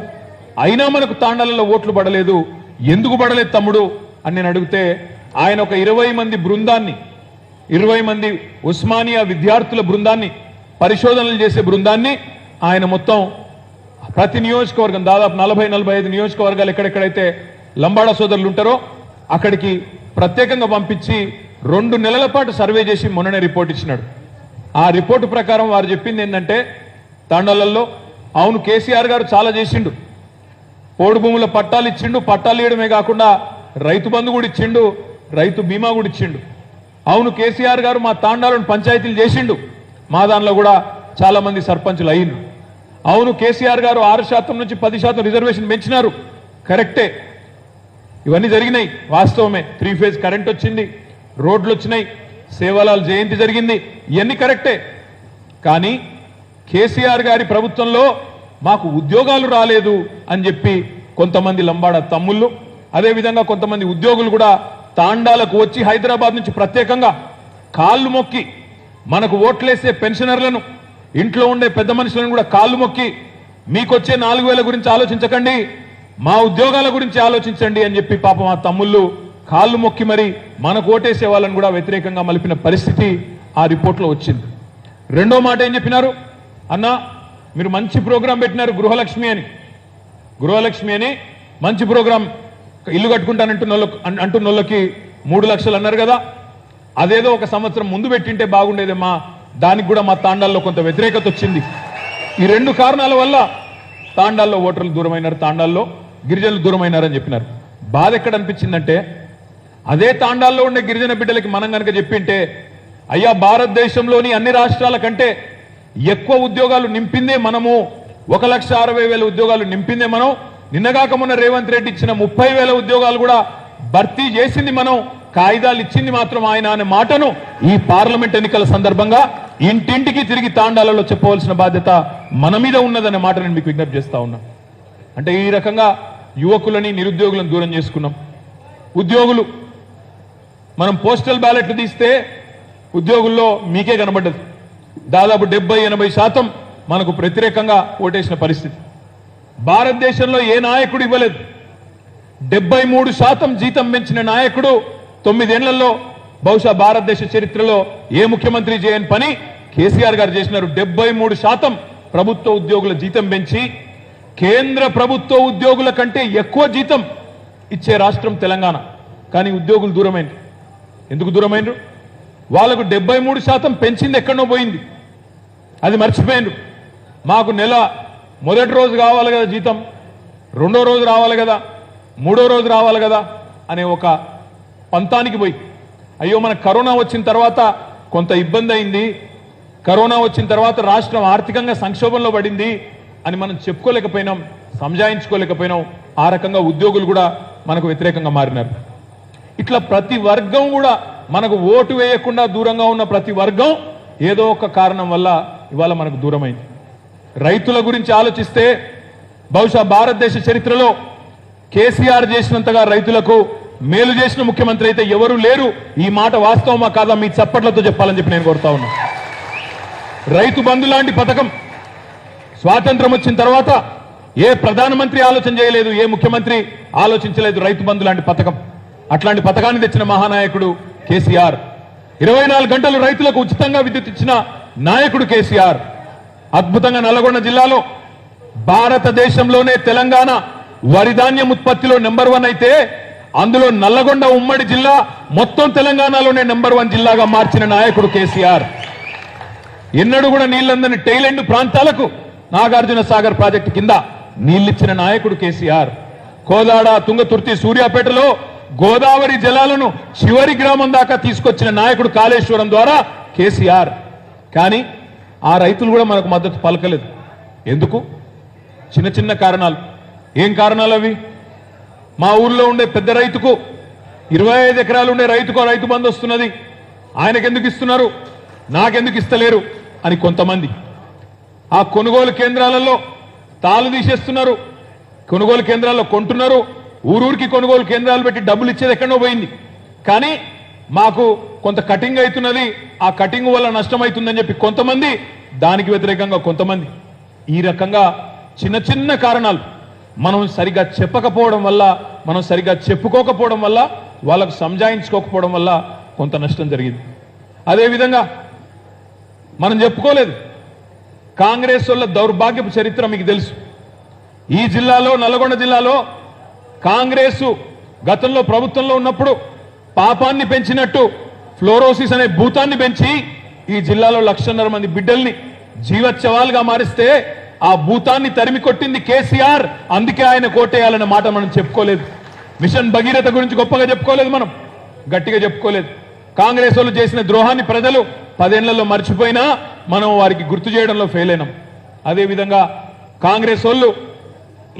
అయినా మనకు తాండాలలో ఓట్లు పడలేదు, ఎందుకు పడలేదు తమ్ముడు అని నేను అడిగితే ఆయన ఒక 20 మంది బృందాన్ని, 20 మంది ఉస్మానియా విద్యార్థుల బృందాన్ని, పరిశోధనలు చేసే బృందాన్ని ఆయన మొత్తం ప్రతి నియోజకవర్గం దాదాపు 40-45 నియోజకవర్గాలు ఎక్కడెక్కడైతే లంబాడా సోదరులు ఉంటారో అక్కడికి ప్రత్యేకంగా పంపించి 2 నెలల పాటు సర్వే చేసి మొన్ననే రిపోర్ట్ ఇచ్చినాడు. ఆ రిపోర్టు ప్రకారం వారు చెప్పింది ఏంటంటే తాండాలలో అవును కేసీఆర్ గారు చాలా చేసిండు, పోడు భూముల పట్టాలు ఇచ్చిండు, పట్టాలు ఇవ్వడమే కాకుండా రైతు బంధు కూడా ఇచ్చిండు, రైతు బీమా కూడా ఇచ్చిండు. అవును కేసీఆర్ గారు మా తాండాలను పంచాయతీలు చేసిండు, మా దానిలో కూడా చాలా మంది సర్పంచులు అయ్యిండు. అవును కేసీఆర్ గారు 6% నుంచి 10% రిజర్వేషన్ పెంచినారు, కరెక్టే, ఇవన్నీ జరిగినాయి, వాస్తవమే. 3 ఫేజ్ కరెంట్ వచ్చింది, రోడ్లు వచ్చినాయి, సేవాలాల్ జయంతి జరిగింది, ఇవన్నీ కరెక్టే. కానీ కేసీఆర్ గారి ప్రభుత్వంలో మాకు ఉద్యోగాలు రాలేదు అని చెప్పి కొంతమంది లంబాడా తమ్ముళ్ళు, అదేవిధంగా కొంతమంది ఉద్యోగులు కూడా తాండాలకు వచ్చి హైదరాబాద్ నుంచి ప్రత్యేకంగా కాళ్ళు మొక్కి మనకు ఓట్లేసే పెన్షనర్లను, ఇంట్లో ఉండే పెద్ద మనుషులను కూడా కాళ్ళు మొక్కి మీకొచ్చే 4,000 గురించి ఆలోచించకండి, మా ఉద్యోగాల గురించి ఆలోచించండి అని చెప్పి పాపం ఆ తమ్ముళ్ళు కాళ్ళు మొక్కి మరి మనకు ఓటేసే వాళ్ళని కూడా వ్యతిరేకంగా మలిపిన పరిస్థితి ఆ రిపోర్ట్లో వచ్చింది. రెండో మాట ఏం చెప్పినారు, అన్నా మీరు మంచి ప్రోగ్రాం పెట్టినారు గృహలక్ష్మి అని మంచి ప్రోగ్రాం, ఇల్లు కట్టుకుంటానంటున్నోళ్ళకి 3 లక్షలు అన్నారు కదా, అదేదో ఒక సంవత్సరం ముందు పెట్టింటే బాగుండేదమ్మా, దానికి కూడా మా తాండాల్లో కొంత వ్యతిరేకత వచ్చింది. ఈ 2 కారణాల వల్ల తాండాల్లో ఓటర్లు దూరమైనారు, తాండాల్లో గిరిజనులు దూరమైనారని చెప్పినారు. బాధ ఎక్కడ అనిపించిందంటే అదే తాండాల్లో ఉండే గిరిజన బిడ్డలకి మనం కనుక చెప్పింటే, అయ్యా భారతదేశంలోని అన్ని రాష్ట్రాల కంటే ఎక్కువ ఉద్యోగాలు నింపిందే మనము, 1,60,000 ఉద్యోగాలు నింపిందే మనం, నిన్నగాక మొన్న రేవంత్ రెడ్డి ఇచ్చిన 30,000 ఉద్యోగాలు కూడా భర్తీ చేసింది మనం, కాయిదాలు ఇచ్చింది మాత్రం ఆయన అనే మాటను ఈ పార్లమెంట్ ఎన్నికల సందర్భంగా ఇంటింటికి తిరిగి తాండాలలో చెప్పవలసిన బాధ్యత మన మీద ఉన్నదనే మాట నేను మీకు విజ్ఞప్తి చేస్తా ఉన్నా. అంటే ఈ రకంగా యువకులని నిరుద్యోగులను దూరం చేసుకున్నాం. ఉద్యోగులు మనం పోస్టల్ బ్యాలెట్లు తీస్తే ఉద్యోగుల్లో మీకే కనబడ్డది, దాదాపు 70-80% మనకు వ్యతిరేకంగా ఓటేసిన పరిస్థితి. భారతదేశంలో ఏ నాయకుడు ఇవ్వలేదు. 73% జీతం పెంచిన నాయకుడు 9 ఏళ్లలో బహుశా భారతదేశ చరిత్రలో ఏ ముఖ్యమంత్రి చేయని పని కేసీఆర్ గారు చేసినారు. 73% ప్రభుత్వ ఉద్యోగుల జీతం పెంచి కేంద్ర ప్రభుత్వ ఉద్యోగుల కంటే ఎక్కువ జీతం ఇచ్చే రాష్ట్రం తెలంగాణ. కానీ ఉద్యోగులు దూరమైంది. ఎందుకు దూరమైనరు? వాళ్ళకు 73% పెంచింది ఎక్కడో పోయింది, అది మర్చిపోయిండ్రు. మాకు నెల మొదటి రోజు కావాలి కదా జీతం, రెండో రోజు రావాలి కదా, మూడో రోజు రావాలి కదా అనే ఒక పంతానికి పోయి, అయ్యో మనకు కరోనా వచ్చిన తర్వాత కొంత ఇబ్బంది అయింది, కరోనా వచ్చిన తర్వాత రాష్ట్రం ఆర్థికంగా సంక్షోభంలో పడింది అని మనం చెప్పుకోలేకపోయినాం, సంజాయించుకోలేకపోయినాం. ఆ రకంగా ఉద్యోగులు కూడా మనకు వ్యతిరేకంగా మారినారు. ఇట్లా ప్రతి వర్గం కూడా మనకు ఓటు వేయకుండా దూరంగా ఉన్న ప్రతి వర్గం ఏదో ఒక కారణం వల్ల ఇవాళ మనకు దూరమైంది. రైతుల గురించి ఆలోచిస్తే బహుశా భారతదేశ చరిత్రలో కేసీఆర్ చేసినంతగా రైతులకు మేలు చేసిన ముఖ్యమంత్రి అయితే ఎవరూ లేరు. ఈ మాట వాస్తవమా కాదా మీ చప్పట్లతో చెప్పాలని చెప్పి నేను కోరుతా ఉన్నా. రైతు బంధు లాంటి పథకం స్వాతంత్రం వచ్చిన తర్వాత ఏ ప్రధానమంత్రి ఆలోచన చేయలేదు, ఏ ముఖ్యమంత్రి ఆలోచించలేదు రైతు బంధు లాంటి పథకం. అట్లాంటి పథకాన్ని తెచ్చిన మహానాయకుడు కేసీఆర్. 24 గంటలు రైతులకు ఉచితంగా విద్యుత్ ఇచ్చిన నాయకుడు కేసీఆర్. అద్భుతంగా నల్లగొండ జిల్లాలో భారతదేశంలోనే తెలంగాణ వరి ధాన్యం ఉత్పత్తిలో నెంబర్ 1 అయితే అందులో నల్లగొండ ఉమ్మడి జిల్లా మొత్తం తెలంగాణలోనే నెంబర్ 1 జిల్లాగా మార్చిన నాయకుడు కేసీఆర్. ఎన్నడూ కూడా నీళ్లందని టైలెండ్ ప్రాంతాలకు నాగార్జున సాగర్ ప్రాజెక్టు కింద నీళ్లిచ్చిన నాయకుడు కేసీఆర్. కోదాడ, తుంగతుర్తి, సూర్యాపేటలో గోదావరి జలాలను చివరి గ్రామం దాకా తీసుకొచ్చిన నాయకుడు కాళేశ్వరం ద్వారా కేసీఆర్. కానీ ఆ రైతులు కూడా మనకు మద్దతు పలకలేదు. ఎందుకు? చిన్న చిన్న కారణాలు. ఏం కారణాలు అవి? మా ఊర్లో ఉండే పెద్ద రైతుకు 25 ఎకరాలు ఉండే రైతుకో రైతు బంధు వస్తున్నది, ఆయనకెందుకు ఇస్తున్నారు, నాకెందుకు ఇస్తలేరు అని కొంతమంది. ఆ కొనుగోలు కేంద్రాలలో తాళు తీసేస్తున్నారు, కొనుగోలు కేంద్రాల్లో కొంటున్నారు, ఊరూరికి కొనుగోలు కేంద్రాలు పెట్టి డబ్బులు ఇచ్చేది ఎక్కడో పోయింది. కానీ మాకు కొంత కటింగ్ అవుతున్నది, ఆ కటింగ్ వల్ల నష్టం అవుతుందని చెప్పి కొంతమంది, దానికి వ్యతిరేకంగా కొంతమంది. ఈ రకంగా చిన్న చిన్న కారణాలు మనం సరిగా చెప్పకపోవడం వల్ల, మనం సరిగా చెప్పుకోకపోవడం వల్ల, వాళ్ళకు సంజాయించుకోకపోవడం వల్ల కొంత నష్టం జరిగింది. అదేవిధంగా మనం చెప్పుకోలేదు, కాంగ్రెస్ వాళ్ళ దౌర్భాగ్యపు చరిత్ర మీకు తెలుసు. ఈ జిల్లాలో, నల్గొండ జిల్లాలో కాంగ్రెస్ గతంలో ప్రభుత్వంలో ఉన్నప్పుడు పాపాన్ని పెంచినట్టు ఫ్లోరోసిస్ అనే భూతాన్ని పెంచి ఈ జిల్లాలో 1,00,000 మంది బిడ్డల్ని జీవోత్సవాలుగా మారిస్తే ఆ భూతాన్ని తరిమి కొట్టింది కేసీఆర్. అందుకే ఆయన కోటేయాలన్న మాట మనం చెప్పుకోలేదు. మిషన్ భగీరథ గురించి గొప్పగా చెప్పుకోలేదు, మనం గట్టిగా చెప్పుకోలేదు. కాంగ్రెస్ వాళ్ళు చేసిన ద్రోహాన్ని ప్రజలు 10 ఏళ్లలో మర్చిపోయినా మనం వారికి గుర్తు చేయడంలో ఫెయిల్ అయినాం. అదేవిధంగా కాంగ్రెస్ వాళ్ళు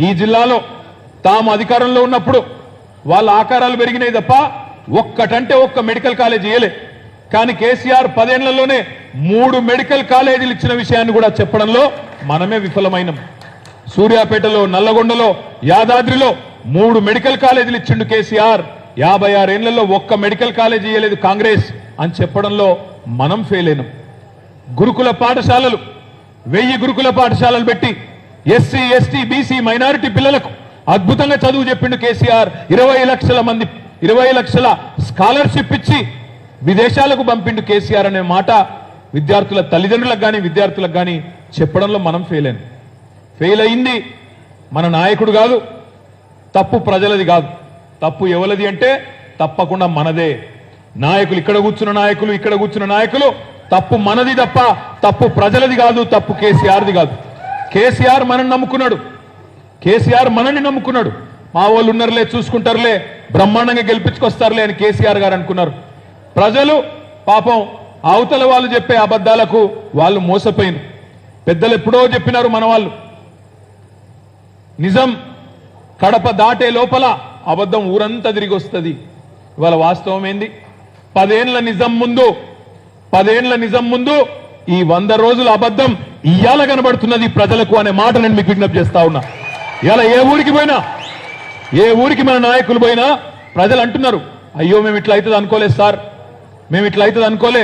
ఈ జిల్లాలో తాము అధికారంలో ఉన్నప్పుడు వాళ్ళ ఆకారాలు పెరిగినాయి తప్ప ఒక్కటంటే ఒక్క మెడికల్ కాలేజ్ ఇయ్యలే. కానీ కేసీఆర్ 10 ఏళ్లలోనే 3 మెడికల్ కాలేజీలు ఇచ్చిన విషయాన్ని కూడా చెప్పడంలో మనమే విఫలమైనం. సూర్యాపేటలో, నల్లగొండలో, యాదాద్రిలో 3 మెడికల్ కాలేజీలు ఇచ్చిండు కేసీఆర్. 56 ఏళ్లలో ఒక్క మెడికల్ కాలేజీ ఇయ్యలేదు కాంగ్రెస్ అని చెప్పడంలో మనం ఫెయిల్ అయినాం. గురుకుల పాఠశాలలు 1000 గురుకుల పాఠశాలలు పెట్టి ఎస్సీ, ఎస్టీ, బీసీ, మైనారిటీ పిల్లలకు అద్భుతంగా చదువు చెప్పిండు కేసీఆర్. 20 లక్షల మంది, 20 లక్షల స్కాలర్షిప్ ఇచ్చి విదేశాలకు పంపిండు కేసీఆర్ అనే మాట విద్యార్థుల తల్లిదండ్రులకు కానీ విద్యార్థులకు కానీ చెప్పడంలో మనం ఫెయిల్ అయింది మన నాయకుడు కాదు, తప్పు ప్రజలది కాదు. తప్పు ఎవరిది అంటే తప్పకుండా మనదే. నాయకులు, ఇక్కడ కూర్చున్న నాయకులు, ఇక్కడ కూర్చున్న నాయకులు, తప్పు మనది తప్ప తప్పు ప్రజలది కాదు, తప్పు కేసీఆర్ది కాదు. కేసీఆర్ మనని నమ్ముకున్నాడు, కేసీఆర్ మనని నమ్ముకున్నాడు. మా వాళ్ళు ఉన్నారులే, చూసుకుంటారులే, బ్రహ్మాండంగా గెలిపించుకొస్తారులే అని కేసీఆర్ గారు అనుకున్నారు. ప్రజలు పాపం అవతల వాళ్ళు చెప్పే అబద్ధాలకు వాళ్ళు మోసపోయినారు. పెద్దలు ఎప్పుడో చెప్పినారు మన వాళ్ళు, నిజం కడప దాటే లోపల అబద్ధం ఊరంతా తిరిగి వస్తుంది. ఇవాళ వాస్తవం ఏంది? 10 ఏళ్ల నిజం ముందు ఈ 100 రోజుల అబద్ధం ఇయ్యాల కనబడుతున్నది ప్రజలకు అనే మాట నేను మీకు విజ్ఞప్తి చేస్తా ఉన్నా. ఇలా ఏ ఊరికి పోయినా, ఏ ఊరికి మన నాయకులు పోయినా ప్రజలు అంటున్నారు, అయ్యో మేము ఇట్లా అవుతుంది అనుకోలేదు సార్, మేము ఇట్లా అవుతుంది అనుకోలే,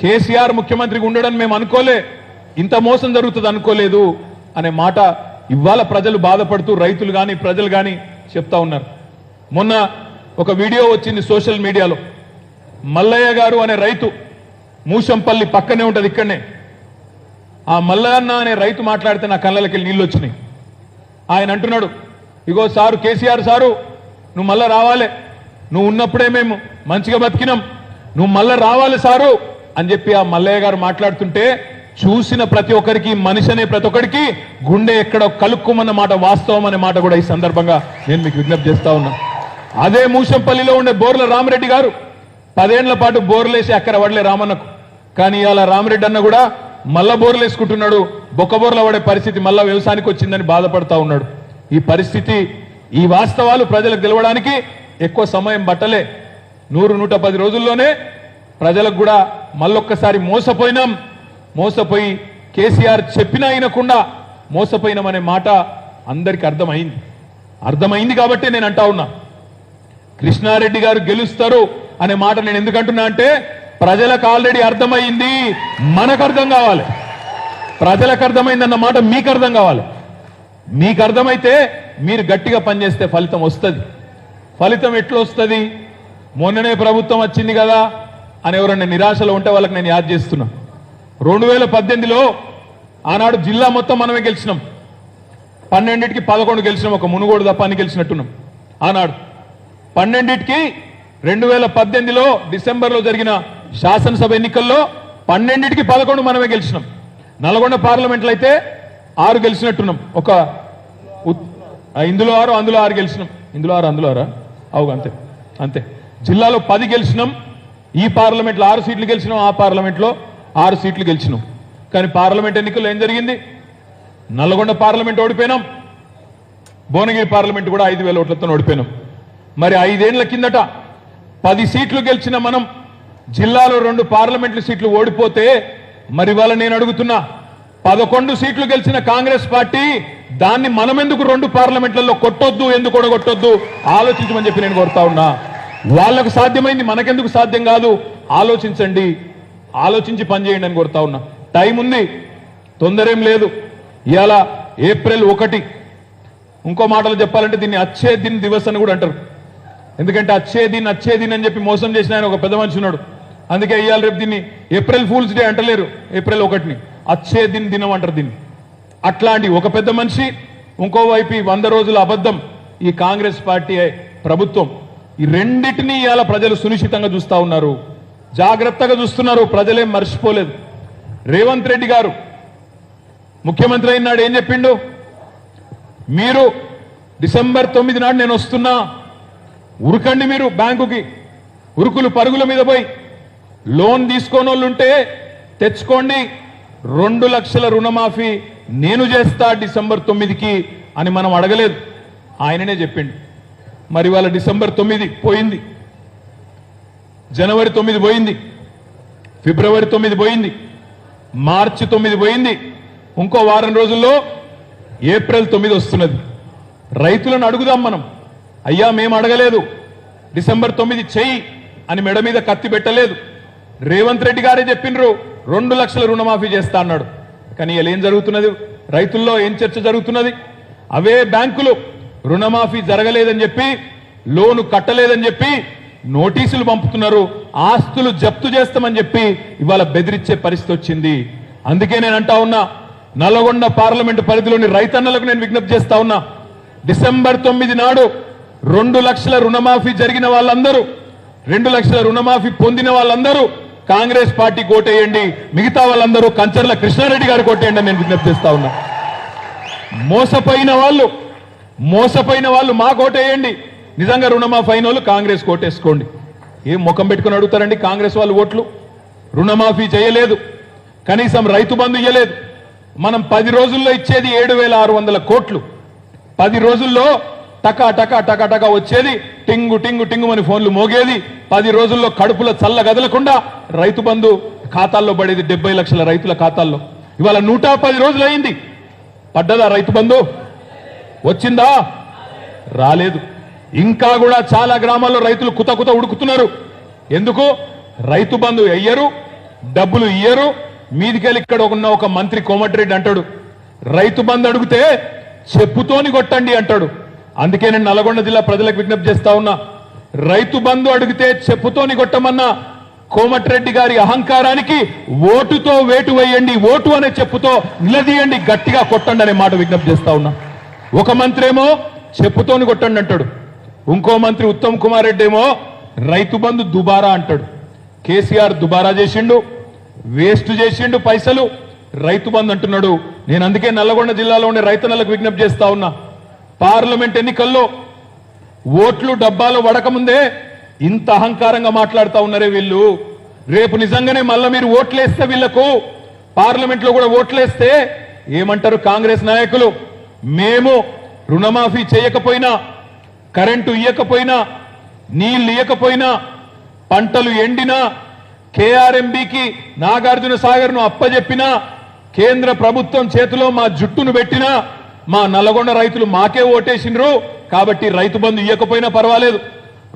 కేసీఆర్ ముఖ్యమంత్రిగా ఉండడం మేము అనుకోలే, ఇంత మోసం జరుగుతుంది అనుకోలేదు అనే మాట ఇవాళ ప్రజలు బాధపడుతూ, రైతులు కానీ ప్రజలు కానీ చెప్తా ఉన్నారు. మొన్న ఒక వీడియో వచ్చింది సోషల్ మీడియాలో. మల్లయ్య గారు అనే రైతు, మూషంపల్లి పక్కనే ఉంటుంది, ఇక్కడనే. ఆ మల్లయ్య అనే రైతు మాట్లాడితే నా కళ్ళకి నీళ్ళు వచ్చినాయి. ఆయన అంటున్నాడు, ఇగో సారు, కేసీఆర్ సారు, నువ్వు మళ్ళా రావాలి, నువ్వు ఉన్నప్పుడే మేము మంచిగా బతికినాం, నువ్వు మళ్ళా రావాలి సారు అని చెప్పి ఆ మల్లయ్య గారు మాట్లాడుతుంటే చూసిన ప్రతి ఒక్కరికి, మనిషి అనే ప్రతి ఒక్కరికి గుండె ఎక్కడో కలుక్కుమన్న మాట వాస్తవం అనే మాట కూడా ఈ సందర్భంగా నేను మీకు విజ్ఞప్తి చేస్తా ఉన్నా. అదే మూషంపల్లిలో ఉండే బోర్ల రామరెడ్డి గారు 10 ఏళ్ల పాటు బోర్లేసి అక్కర పడలే రామన్నకు. కానీ ఇవాళ రామరెడ్డి అన్న కూడా మళ్ళా బోర్లు వేసుకుంటున్నాడు. బొక్క బోర్ల పడే పరిస్థితి మళ్ళా వ్యవసాయానికి వచ్చిందని బాధపడతా ఉన్నాడు. ఈ పరిస్థితి, ఈ వాస్తవాలు ప్రజలకు తెలవడానికి ఎక్కువ సమయం పట్టలే. 100-110 రోజుల్లోనే ప్రజలకు కూడా మళ్ళొక్కసారి మోసపోయి కేసీఆర్ చెప్పినా వినకుండా మోసపోయినామనే మాట అందరికీ అర్థమైంది కాబట్టి నేను అంటా ఉన్నా, కృష్ణారెడ్డి గారు గెలుస్తారు అనే మాట నేను ఎందుకంటున్నా అంటే ప్రజలకు ఆల్రెడీ అర్థమైంది, మనకు అర్థం కావాలి. ప్రజలకు అర్థమైందన్న మాట మీకు అర్థం కావాలి. మీకు అర్థమైతే మీరు గట్టిగా పనిచేస్తే ఫలితం వస్తుంది. ఫలితం ఎట్లా వస్తుంది? మొన్ననే ప్రభుత్వం వచ్చింది కదా అని ఎవరన్నా నిరాశలో ఉంటే వాళ్ళకి నేను యాద్ చేస్తున్నా. 2018లో ఆనాడు జిల్లా మొత్తం మనమే గెలిచినాం. 12కి 11 గెలిచినాం, ఒక మునుగోడు తప్ప అని గెలిచినట్టున్నాం. ఆనాడు 12కి 2018లో డిసెంబర్లో జరిగిన శాసనసభ ఎన్నికల్లో 12కి 11 మనమే గెలిచినాం. నల్గొండ పార్లమెంట్లో అయితే 6 గెలిచినట్టున్నాం. ఒక ఇందులో 6, అందులో 6 గెలిచినాం. ఇందులో 6, అందులో 6 అవు అంతే. జిల్లాలో 10 గెలిచినాం. ఈ పార్లమెంట్లో 6 సీట్లు గెలిచినాం, ఆ పార్లమెంట్లో 6 సీట్లు గెలిచినాం. కానీ పార్లమెంట్ ఎన్నికల్లో ఏం జరిగింది? నల్గొండ పార్లమెంట్ ఓడిపోయినాం, భువనగిరి పార్లమెంట్ కూడా 5,000 ఓట్లతో ఓడిపోయినాం. మరి 5 ఏళ్ల కిందట 10 సీట్లు గెలిచిన మనం జిల్లాలో 2 పార్లమెంటు సీట్లు ఓడిపోతే మరి వాళ్ళ నేను అడుగుతున్నా 11 సీట్లు గెలిచిన కాంగ్రెస్ పార్టీ దాన్ని మనం ఎందుకు 2 పార్లమెంట్లలో కొట్టొద్దు, ఎందుకు ఓడగొట్టొద్దు ఆలోచించమని చెప్పి నేను కోరుతా ఉన్నా. వాళ్లకు సాధ్యమైంది మనకెందుకు సాధ్యం కాదు, ఆలోచించండి, ఆలోచించి పనిచేయండి అని కోరుతా ఉన్నా. టైం ఉంది, తొందరేం లేదు. ఇవాళ ఏప్రిల్ 1, ఇంకో మాటలు చెప్పాలంటే దీన్ని అచ్చే దిన్ దివస్ అని కూడా అంటారు. ఎందుకంటే అచ్చే దిన్ అని చెప్పి మోసం చేసిన ఆయన ఒక పెద్ద మనిషి ఉన్నాడు. అందుకే ఇవాళ రేపు దీన్ని ఏప్రిల్ ఫూల్స్ డే అంటలేరు, ఏప్రిల్ 1ని అచ్చే దినం అంటారు దీన్ని. అట్లాంటి ఒక పెద్ద మనిషి, ఇంకోవైపు 100 రోజుల అబద్ధం ఈ కాంగ్రెస్ పార్టీ ప్రభుత్వం, ఈ రెండింటినీ ఇవాళ ప్రజలు సునిశ్చితంగా చూస్తా ఉన్నారు, జాగ్రత్తగా చూస్తున్నారు. ప్రజలేం మర్చిపోలేదు. రేవంత్ రెడ్డి గారు ముఖ్యమంత్రి అయినాడు ఏం చెప్పిండు, మీరు డిసెంబర్ 9 నాడు నేను వస్తున్నా, ఉరకండి మీరు బ్యాంకుకి, ఉరుకులు పరుగుల మీద పోయి లోన్ తీసుకోని వాళ్ళు ఉంటే తెచ్చుకోండి, 2 లక్షల రుణమాఫీ నేను చేస్తా డిసెంబర్ 9కి అని మనం అడగలేదు, ఆయననే చెప్పిండు. మరి వాళ్ళ డిసెంబర్ 9 పోయింది, జనవరి 9 పోయింది, ఫిబ్రవరి 9 పోయింది, మార్చి 9 పోయింది, ఇంకో వారం రోజుల్లో ఏప్రిల్ 9 వస్తున్నది. రైతులను అడుగుదాం మనం, అయ్యా మేము అడగలేదు, డిసెంబర్ 9 చెయ్యి అని మెడ మీద కత్తి పెట్టలేదు. రేవంత్ రెడ్డి గారే చెప్పిండ్రు 2 లక్షల రుణమాఫీ చేస్తా అన్నాడు. కానీ ఇలా ఏం జరుగుతున్నది, రైతుల్లో ఏం చర్చ జరుగుతున్నది, అవే బ్యాంకులు రుణమాఫీ జరగలేదని చెప్పి, లోను కట్టలేదని చెప్పి నోటీసులు పంపుతున్నారు, ఆస్తులు జప్తు చేస్తామని చెప్పి ఇవాళ బెదిరించే పరిస్థితి వచ్చింది. అందుకే నేను అంటా ఉన్నా, నల్లగొండ పార్లమెంటు పరిధిలోని రైతన్నలకు నేను విజ్ఞప్తి చేస్తా ఉన్నా, డిసెంబర్ 9 నాడు 2 లక్షల రుణమాఫీ జరిగిన వాళ్ళందరూ, 2 లక్షల రుణమాఫీ పొందిన వాళ్ళందరూ కాంగ్రెస్ పార్టీ కోటేయండి, మిగతా వాళ్ళందరూ కంచర్ల కృష్ణారెడ్డి గారు కోటేయండి అని నేను విజ్ఞప్తి చేస్తా ఉన్నా. మోసపోయిన వాళ్ళు మా కోటేయండి, నిజంగా రుణమాఫీ అయిన వాళ్ళు కాంగ్రెస్ కోటేసుకోండి. ఏం ముఖం పెట్టుకుని అడుగుతారండి కాంగ్రెస్ వాళ్ళు ఓట్లు? రుణమాఫీ చేయలేదు, కనీసం రైతు బంధు ఇయ్యలేదు. మనం 10 రోజుల్లో ఇచ్చేది 7,600 కోట్లు, 10 రోజుల్లో టకా టకా టకా టకా వచ్చేది, టింగు టింగు టింగు అని ఫోన్లు మోగేది. 10 రోజుల్లో కడుపులో చల్ల గదలకుండా రైతు బంధు ఖాతాల్లో పడేది 70 లక్షల రైతుల ఖాతాల్లో. ఇవాళ 110 రోజులు అయింది, పడ్డదా రైతు బంధు? వచ్చిందా? రాలేదు. ఇంకా కూడా చాలా గ్రామాల్లో రైతులు కుత కుత ఉడుకుతున్నారు. ఎందుకు? రైతు బంధు అయ్యరు, డబ్బులు ఇయ్యరు. మీదికెళ్ళి ఇక్కడ ఉన్న ఒక మంత్రి కోమటిరెడ్డి అంటాడు, రైతు బంధు అడిగితే చెప్పుతోని కొట్టండి అంటాడు. అందుకే నేను నల్గొండ జిల్లా ప్రజలకు విజ్ఞప్తి చేస్తా ఉన్నా, రైతు బంధు అడిగితే చెప్పుతోని కొట్టమన్నా కోమటిరెడ్డి గారి అహంకారానికి ఓటుతో వేటు వేయండి, ఓటు అనే చెప్పుతో నిలదీయండి, గట్టిగా కొట్టండి అనే మాట విజ్ఞప్తి చేస్తా ఉన్నా. ఒక మంత్రి ఏమో చెప్పుతోని కొట్టండి అంటాడు, ఇంకో మంత్రి ఉత్తమ్ కుమార్ రెడ్డి ఏమో రైతు బంధు దుబారా అంటాడు. కేసీఆర్ దుబారా చేసిండు, వేస్ట్ చేసిండు పైసలు, రైతు బంధు అంటున్నాడు. నేను అందుకే నల్లగొండ జిల్లాలో ఉండే రైతన్నలకు విజ్ఞప్తి చేస్తా ఉన్నా, పార్లమెంట్ ఎన్నికల్లో ఓట్లు డబ్బాలో వడకముందే ఇంత అహంకారంగా మాట్లాడుతూ ఉన్నారే వీళ్ళు. రేపు నిజంగానే మళ్ళా మీరు ఓట్లేస్తే, వీళ్లకు పార్లమెంట్ లో కూడా ఓట్లేస్తే ఏమంటారు కాంగ్రెస్ నాయకులు? మేము రుణమాఫీ చేయకపోయినా, కరెంటు ఇయ్యకపోయినా, నీళ్లు ఇయ్యకపోయినా, పంటలు ఎండినా, కేఆర్ఎంబికి నాగార్జున సాగర్ ను అప్పజెప్పినా, కేంద్ర ప్రభుత్వం చేతిలో మా జుట్టును పెట్టినా, మా నల్లగొండ రైతులు మాకే ఓటేసిండ్రు కాబట్టి రైతు బంధు ఇయ్యకపోయినా పర్వాలేదు,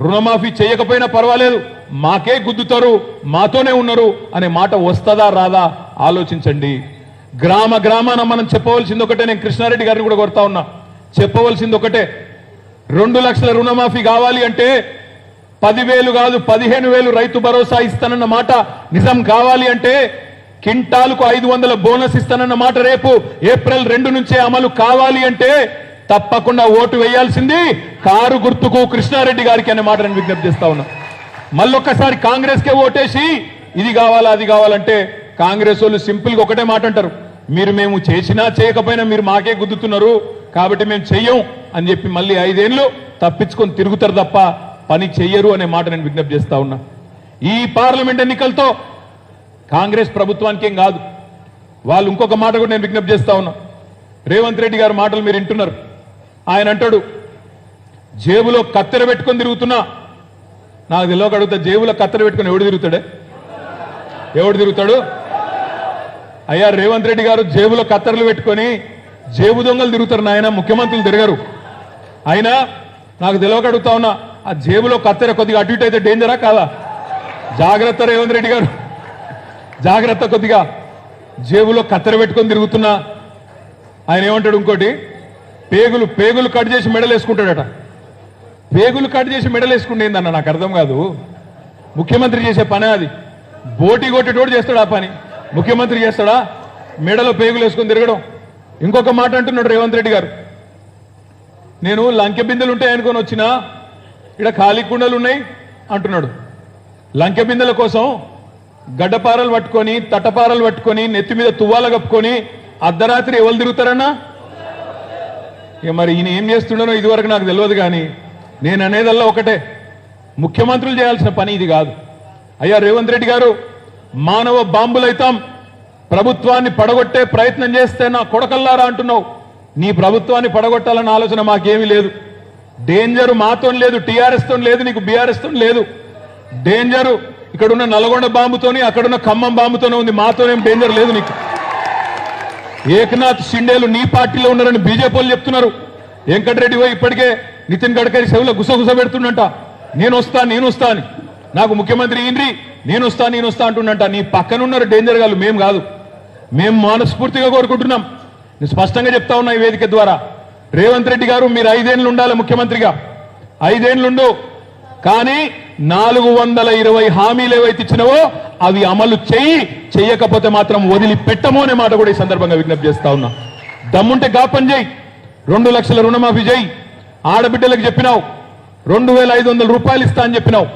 రుణమాఫీ చేయకపోయినా పర్వాలేదు, మాకే గుద్దుతారు, మాతోనే ఉన్నారు అనే మాట వస్తుందా రాదా ఆలోచించండి. గ్రామ గ్రామాన మనం చెప్పవలసింది ఒకటే, నేను కృష్ణారెడ్డి గారిని కూడా కోరుతా ఉన్నా, చెప్పవలసింది ఒకటే, 2 లక్షల రుణమాఫీ కావాలి అంటే 10,000 కాదు 15,000 రైతు భరోసా ఇస్తానన్న మాట నిజం కావాలి అంటే, కింటాలకు 500 బోనస్ ఇస్తానన్న మాట రేపు ఏప్రిల్ 2 నుంచే అమలు కావాలి అంటే తప్పకుండా ఓటు వేయాల్సింది కారు గుర్తుకు కృష్ణారెడ్డి గారికి అనే మాట నేను విజ్ఞప్తి చేస్తా ఉన్నా. మళ్ళొక్కసారి కాంగ్రెస్కే ఓటేసి ఇది కావాలా అది కావాలంటే కాంగ్రెస్ వాళ్ళు సింపుల్గా ఒకటే మాట అంటారు, మేము చేసినా చేయకపోయినా మీరు మాకే గుద్దుతున్నారు కాబట్టి మేము చెయ్యం అని చెప్పి మళ్ళీ 5 ఏళ్ళు తప్పించుకొని తిరుగుతారు తప్ప పని చెయ్యరు అనే మాట నేను విజ్ఞప్తి చేస్తా ఉన్నా. ఈ పార్లమెంట్ ఎన్నికలతో కాంగ్రెస్ ప్రభుత్వానికి ఏం కాదు, వాళ్ళు ఇంకొక మాట కూడా నేను విజ్ఞప్తి చేస్తా ఉన్నా. రేవంత్ రెడ్డి గారి మాటలు మీరు వింటున్నారు. ఆయన అంటాడు, జేబులో కత్తెర పెట్టుకొని తిరుగుతున్నా, నాకు తెలియక అడుగుతా, జేబులో కత్తెర పెట్టుకుని ఎవడు తిరుగుతాడే? ఎవడు తిరుగుతాడు? అయ్యా రేవంత్ రెడ్డి గారు జేబులో కత్తెరలు పెట్టుకొని జేబు దొంగలు తిరుగుతారు నాయన, ముఖ్యమంత్రులు తిరగరు. అయినా నాకు తెలియక అడుగుతా ఉన్నా, ఆ జేబులో కత్తెర కొద్దిగా అటు ఇటు అయితే డేంజరా కాదా? జాగ్రత్త రేవంత్ రెడ్డి గారు, జాగ్రత్త. కొద్దిగా జేబులో కత్తెర పెట్టుకొని తిరుగుతున్నా. ఆయన ఏమంటాడు ఇంకోటి, పేగులు కట్ చేసి మెడలు వేసుకుంటాడట. పేగులు కట్ చేసి మెడలు వేసుకుంటేందన్న నాకు అర్థం కాదు. ముఖ్యమంత్రి చేసే పనే అది. బోటి కొట్టేటోడు చేస్తాడు ఆ పని, ముఖ్యమంత్రి చేస్తాడా? మెడలో పేగులు వేసుకొని తిరగడం. ఇంకొక మాట అంటున్నాడు రేవంత్ రెడ్డి గారు, నేను లంకె బిందెలు ఉంటాయనుకొని వచ్చినా, ఇక్కడ ఖాళీ కుండలు ఉన్నాయి అంటున్నాడు. లంకె బిందెల కోసం గడ్డపారలు పట్టుకొని తట్టపారలు పట్టుకొని నెత్తి మీద తువ్వాల కప్పుకొని అర్ధరాత్రి ఎవరు తిరుగుతారన్నా? ఇక మరి ఈయన ఏం చేస్తుండనో ఇదివరకు నాకు తెలియదు. కానీ నేను అనేదల్లా ఒకటే, ముఖ్యమంత్రులు చేయాల్సిన పని ఇది కాదు. అయ్యా రేవంత్ రెడ్డి గారు, మానవ బాంబులైతాం, ప్రభుత్వాన్ని పడగొట్టే ప్రయత్నం చేస్తే నా కొడకల్లారా అంటున్నావు. నీ ప్రభుత్వాన్ని పడగొట్టాలన్న ఆలోచన మాకేమీ లేదు. డేంజరు మాతో లేదు, టీఆర్ఎస్ తో లేదు, నీకు బీఆర్ఎస్ తో లేదు. డేంజరు ఇక్కడున్న నల్గొండ బాంబుతోని అక్కడున్న ఖమ్మం బాంబుతోనే ఉంది, మాతోనేం డేంజర్ లేదు నీకు. ఏకనాథ్ షిండేలు నీ పార్టీలో ఉన్నారని బీజేపీ వాళ్ళు చెప్తున్నారు. వెంకటరెడ్డి పోయి ఇప్పటికే నితిన్ గడ్కరీ చెవులో గుసగుస పెడుతుండంట, నేను వస్తా అని. నాకు ముఖ్యమంత్రి ఇంద్రి నేను వస్తా అంటుండంట. నీ పక్కనున్నారు డేంజర్ గాళ్ళు, మేము కాదు. మేము మనస్ఫూర్తిగా కోరుకుంటున్నాం. నేను స్పష్టంగా చెప్తా ఉన్నా ఈ వేదిక ద్వారా, రేవంత్ రెడ్డి గారు మీరు 5 ఏళ్ళు ఉండాలి ముఖ్యమంత్రిగా, 5 ఏళ్ళుండు. కానీ 420 హామీలు ఏవైతే ఇచ్చినావో అవి అమలు చెయ్యకపోతే మాత్రం వదిలిపెట్టము అనే మాట కూడా ఈ సందర్భంగా విజ్ఞప్తి చేస్తా ఉన్నా. దమ్ముంటే గా పని చేయి, 2 లక్షల రుణమాఫీ చేయి. ఆడబిడ్డలకు చెప్పినావు 2500 రూపాయలు ఇస్తా అని చెప్పినావు.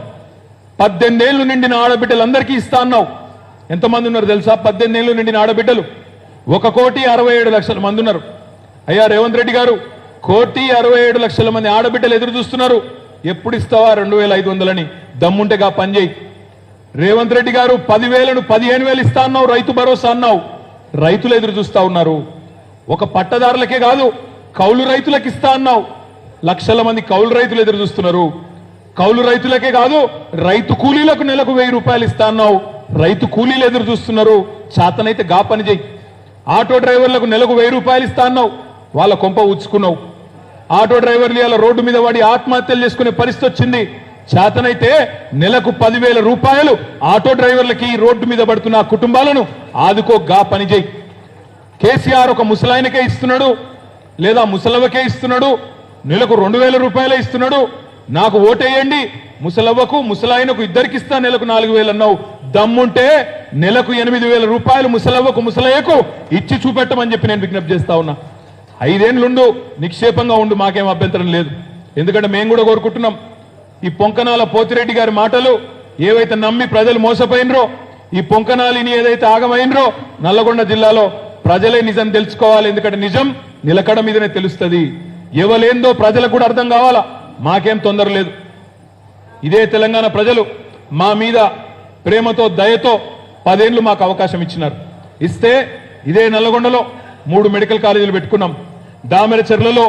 18 ఏళ్లు నిండిన ఆడబిడ్డలందరికీ ఇస్తా అన్నావు. ఎంతమంది ఉన్నారు తెలుసా? 18 ఏళ్లు నిండిన ఆడబిడ్డలు 1,67,00,000 మంది ఉన్నారు. అయ్యా రేవంత్ రెడ్డి గారు, 1,67,00,000 మంది ఆడబిడ్డలు ఎదురు చూస్తున్నారు, ఎప్పుడు ఇస్తావా 2,500 అని? దమ్ముంటేగా పని చేయి. రేవంత్ రెడ్డి గారు 10,000ను 15,000 ఇస్తా అన్నావు, రైతు భరోసా అన్నావు. రైతులు ఎదురు చూస్తా ఉన్నారు. ఒక పట్టదారులకే కాదు, కౌలు రైతులకు ఇస్తా అన్నావు. లక్షల మంది కౌలు రైతులు ఎదురు చూస్తున్నారు. కౌలు రైతులకే కాదు, రైతు కూలీలకు నెలకు 1000 రూపాయలు ఇస్తా అన్నావు. రైతు కూలీలు ఎదురు చూస్తున్నారు. చేతనైతే గా పని చేయి. ఆటో డ్రైవర్లకు నెలకు 1000 రూపాయలు ఇస్తా అన్నావు, వాళ్ళ కొంప ఉచ్చుకున్నావు. ఆటో డ్రైవర్లు ఇలా రోడ్డు మీద వాడి ఆత్మహత్యలు చేసుకునే పరిస్థితి వచ్చింది. చేతనైతే నెలకు 10,000 రూపాయలు ఆటో డ్రైవర్లకి రోడ్డు మీద పడుతున్న కుటుంబాలను ఆదుకో, గా పని చేయి. కేసీఆర్ ఒక ముసలాయనకే ఇస్తున్నాడు, లేదా ముసలవ్వకే ఇస్తున్నాడు, నెలకు 2,000 రూపాయలే ఇస్తున్నాడు. నాకు ఓటేయండి, ముసలవ్వకు ముసలాయనకు ఇద్దరికి ఇస్తా, నెలకు 4,000 అన్నావు. దమ్ముంటే నెలకు 8,000 రూపాయలు ముసలవ్వకు ముసలయ్యకు ఇచ్చి చూపెట్టమని చెప్పి నేను విజ్ఞప్తి చేస్తా ఉన్నా. 5 ఏళ్ళుండు, నిక్షేపంగా ఉండు, మాకేం అభ్యంతరం లేదు. ఎందుకంటే మేము కూడా కోరుకుంటున్నాం, ఈ పొంకనాల పోతిరెడ్డి గారి మాటలు ఏవైతే నమ్మి ప్రజలు మోసపోయినరో, ఈ పొంకనాలిని ఏదైతే ఆగమైనరో, నల్లగొండ జిల్లాలో ప్రజలే నిజం తెలుసుకోవాలి. ఎందుకంటే నిజం నిలకడ మీదనే తెలుస్తుంది. ఎవలేందో ప్రజలకు కూడా అర్థం కావాలా. మాకేం తొందర లేదు. ఇదే తెలంగాణ ప్రజలు మా మీద ప్రేమతో దయతో 10 ఏళ్ళు మాకు అవకాశం ఇచ్చినారు. ఇస్తే ఇదే నల్లగొండలో 3 మెడికల్ కాలేజీలు పెట్టుకున్నాం. దామెరచెర్లలో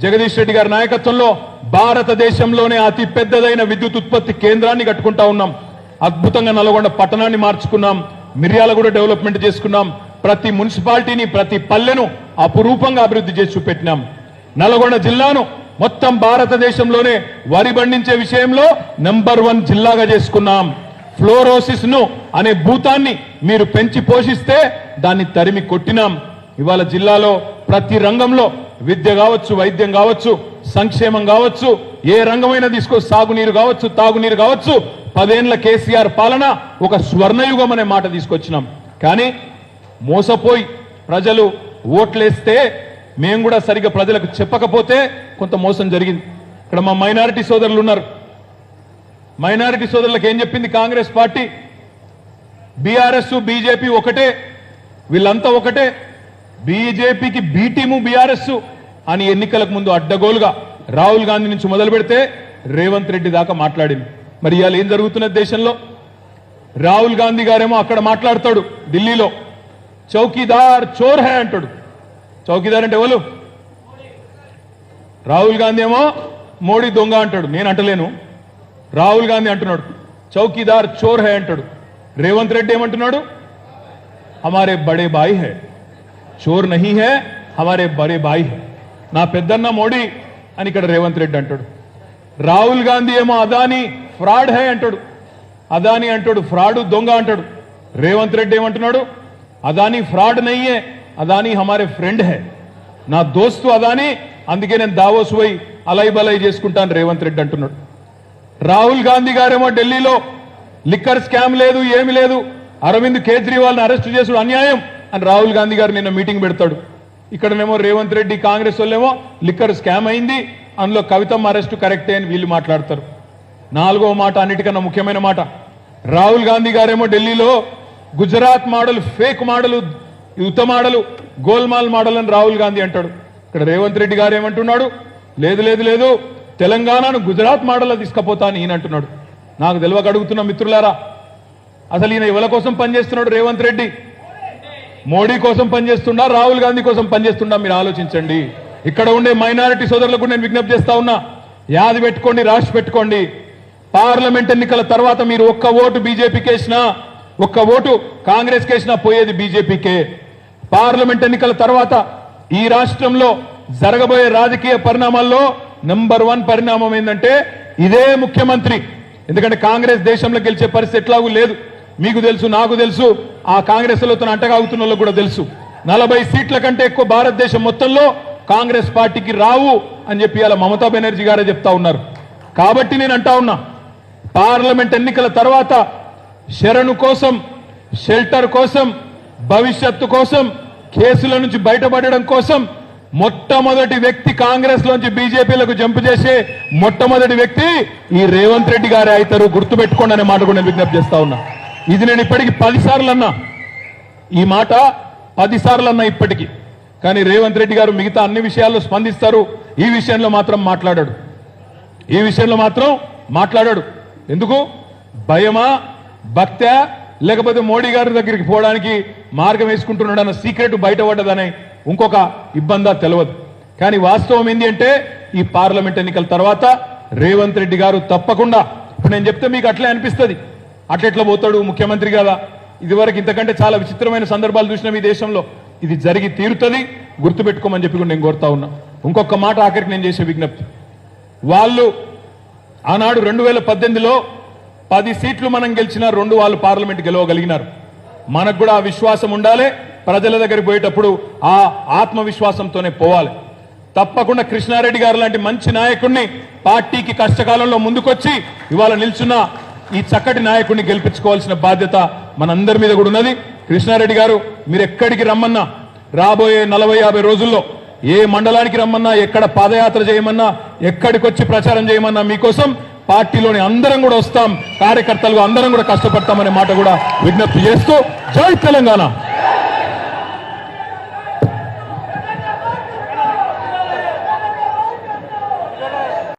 జగదీష్ రెడ్డి గారి నాయకత్వంలో భారతదేశంలోనే అతి పెద్దదైన విద్యుత్ ఉత్పత్తి కేంద్రాన్ని కట్టుకుంటా ఉన్నాం. అద్భుతంగా నల్లగొండ పట్టణాన్ని మార్చుకున్నాం. మిర్యాలగూడ డెవలప్మెంట్ చేసుకున్నాం. ప్రతి మున్సిపాలిటీని, ప్రతి పల్లెను అపురూపంగా అభివృద్ధి చేసి చూపెట్టినాం. నల్లగొండ జిల్లాను మొత్తం భారతదేశంలోనే వరి పండించే విషయంలో నంబర్ 1 జిల్లాగా చేసుకున్నాం. ఫ్లోరోసిస్ ను అనే భూతాన్ని మీరు పెంచి పోషిస్తే దాన్ని తరిమి కొట్టినాం. ఇవాళ జిల్లాలో ప్రతి రంగంలో విద్య కావచ్చు, వైద్యం కావచ్చు, సంక్షేమం కావచ్చు, ఏ రంగమైనా తీసుకో, సాగునీరు కావచ్చు, తాగునీరు కావచ్చు, 10 ఏళ్ల కేసీఆర్ పాలన ఒక స్వర్ణయుగం అనే మాట తీసుకొచ్చినాం. కానీ మోసపోయి ప్రజలు ఓట్లేస్తే మేము కూడా సరిగ్గా ప్రజలకు చెప్పకపోతే కొంత మోసం జరిగింది. ఇక్కడ మా మైనారిటీ సోదరులు ఉన్నారు. మైనారిటీ సోదరులకు ఏం చెప్పింది కాంగ్రెస్ పార్టీ? బీఆర్ఎస్ బీజేపీ ఒకటే, వీళ్ళంతా ఒకటే, బీజేపీకి బి టీము బీఆర్ఎస్ అని ఎన్నికలకు ముందు అడ్డగోలుగా రాహుల్ గాంధీ నుంచి మొదలు పెడితే రేవంత్ రెడ్డి దాకా మాట్లాడింది. మరి ఇవాళ ఏం జరుగుతున్నది దేశంలో? రాహుల్ గాంధీ గారేమో అక్కడ మాట్లాడతాడు ఢిల్లీలో, చౌకీదార్ చోర్ హై అంటాడు. చౌకీదార్ అంటే ఎవరు? రాహుల్ గాంధీ ఏమో మోడీ దొంగ అంటాడు. నేను అంటలేను, రాహుల్ గాంధీ అంటున్నాడు చౌకీదార్ చోర్ హై అంటాడు. రేవంత్ రెడ్డి ఏమంటున్నాడు? హమారే బడే బాయి హై, చోర్ నహీ హై, హమారే బడే బాయి హై. నా పెద్దన్న మోడీ అని ఇక్కడ రేవంత్ రెడ్డి అంటాడు. రాహుల్ గాంధీ ఏమో అదానీ ఫ్రాడ్ హై అంటాడు. అదానీ అంటాడు ఫ్రాడ్ దొంగ అంటాడు. రేవంత్ రెడ్డి ఏమంటున్నాడు? అదానీ ఫ్రాడ్ నయ్యే, అదానీ హమారే ఫ్రెండ్ హై. నా దోస్తు అదానీ, అందుకే నేను దావోస్ పోయి అలై బలై చేసుకుంటాను రేవంత్ రెడ్డి అంటున్నాడు. రాహుల్ గాంధీ గారేమో ఢిల్లీలో లిక్కర్ స్కామ్ లేదు, ఏమి లేదు, అరవింద్ కేజ్రీవాల్ని అరెస్ట్ చేసుడు అన్యాయం అని రాహుల్ గాంధీ గారు నిన్న మీటింగ్ పెడతాడు. ఇక్కడనేమో రేవంత్ రెడ్డి కాంగ్రెస్ వాళ్ళేమో లిక్కర్ స్కామ్ అయింది, అందులో కవితమ్మ అరెస్టు కరెక్టే అని వీళ్ళు మాట్లాడతారు. నాలుగో మాట, అన్నిటికన్నా ముఖ్యమైన మాట, రాహుల్ గాంధీ గారేమో ఢిల్లీలో గుజరాత్ మోడల్, ఫేక్ మోడల్, యుద్ధ మోడల్, గోల్మాల్ మోడల్ అని రాహుల్ గాంధీ అంటాడు. ఇక్కడ రేవంత్ రెడ్డి గారు ఏమంటున్నాడు? లేదు లేదు లేదు, తెలంగాణను గుజరాత్ మోడల్లో తీసుకుపోతా అని ఈయన అంటున్నాడు. నాకు తెలియక అడుగుతున్న మిత్రులారా, అసలు ఈయన ఎవరి కోసం పనిచేస్తున్నాడు? రేవంత్ రెడ్డి మోడీ కోసం పనిచేస్తుండా, రాహుల్ గాంధీ కోసం పనిచేస్తుండా? మీరు ఆలోచించండి. ఇక్కడ ఉండే మైనారిటీ సోదరులకు నేను విజ్ఞప్తి చేస్తా ఉన్నా, యాది పెట్టుకోండి, రాసి పెట్టుకోండి. పార్లమెంట్ ఎన్నికల తర్వాత మీరు ఒక్క ఓటు బీజేపీకి వేసినా, ఒక్క ఓటు కాంగ్రెస్ కేసినా పోయేది బీజేపీకే. పార్లమెంట్ ఎన్నికల తర్వాత ఈ రాష్ట్రంలో జరగబోయే రాజకీయ పరిణామాల్లో నంబర్ 1 పరిణామం ఏంటంటే ఇదే ముఖ్యమంత్రి. ఎందుకంటే కాంగ్రెస్ దేశంలో గెలిచే పరిస్థితి ఎట్లాగూ లేదు. మీకు తెలుసు, నాకు తెలుసు, ఆ కాంగ్రెస్లతో అంటగాగుతున్న వాళ్ళకు కూడా తెలుసు. 40 సీట్ల కంటే ఎక్కువ భారతదేశం మొత్తంలో కాంగ్రెస్ పార్టీకి రావు అని చెప్పి అలా మమతా బెనర్జీ గారే చెప్తా ఉన్నారు. కాబట్టి నేను అంటా ఉన్నా, పార్లమెంట్ ఎన్నికల తర్వాత శరణు కోసం, షెల్టర్ కోసం, భవిష్యత్తు కోసం, కేసుల నుంచి బయటపడడం కోసం మొట్టమొదటి వ్యక్తి కాంగ్రెస్ లోంచి బీజేపీలకు జంపు చేసే మొట్టమొదటి వ్యక్తి ఈ రేవంత్ రెడ్డి గారే అవుతారు. గుర్తుపెట్టుకోండి అనే మాట కూడా నేను విజ్ఞప్తి చేస్తా ఉన్నా. ఇది నేను ఇప్పటికి 10 సార్లు అన్నా, ఈ మాట 10 సార్లు అన్నా ఇప్పటికీ. కానీ రేవంత్ రెడ్డి గారు మిగతా అన్ని విషయాల్లో స్పందిస్తారు, ఈ విషయంలో మాత్రం మాట్లాడాడు. ఈ విషయంలో మాత్రం మాట్లాడాడు. ఎందుకు? భయమా, భక్త్యా, లేకపోతే మోడీ గారి దగ్గరికి పోవడానికి మార్గం వేసుకుంటున్నాడు అన్న సీక్రెట్ బయటపడ్డదనే ఇంకొక ఇబ్బందా తెలియదు. కానీ వాస్తవం ఏంటి అంటే ఈ పార్లమెంట్ ఎన్నికల తర్వాత రేవంత్ రెడ్డి గారు తప్పకుండా, ఇప్పుడు నేను చెప్తే మీకు అట్లే అనిపిస్తుంది, అట్లెట్లా పోతాడు ముఖ్యమంత్రి కదా, ఇదివరకు ఇంతకంటే చాలా విచిత్రమైన సందర్భాలు చూసినాం ఈ దేశంలో. ఇది జరిగి తీరుతుంది, గుర్తుపెట్టుకోమని చెప్పి కూడా నేను కోరుతా ఉన్నా. ఇంకొక మాట ఆఖరికి నేను చేసే విజ్ఞప్తి, వాళ్ళు ఆనాడు 2018లో 10 సీట్లు మనం గెలిచినా 2 వాళ్ళు పార్లమెంట్ గెలవగలిగినారు. మనకు కూడా ఆ విశ్వాసం ఉండాలి. ప్రజల దగ్గరికి పోయేటప్పుడు ఆ ఆత్మవిశ్వాసంతోనే పోవాలి. తప్పకుండా కృష్ణారెడ్డి గారు లాంటి మంచి నాయకుడిని, పార్టీకి కష్టకాలంలో ముందుకొచ్చి ఇవాళ నిల్చున్న ఈ చక్కటి నాయకుడిని గెలిపించుకోవాల్సిన బాధ్యత మనందరి మీద కూడా ఉన్నది. కృష్ణారెడ్డి గారు, మీరు ఎక్కడికి రమ్మన్నా, రాబోయే 40-50 రోజుల్లో ఏ మండలానికి రమ్మన్నా, ఎక్కడ పాదయాత్ర చేయమన్నా, ఎక్కడికి వచ్చి ప్రచారం చేయమన్నా మీకోసం పార్టీలోని అందరం కూడా వస్తాం, కార్యకర్తలు అందరం కూడా కష్టపడతామనే మాట కూడా విజ్ఞప్తి చేస్తూ, జై తెలంగాణ.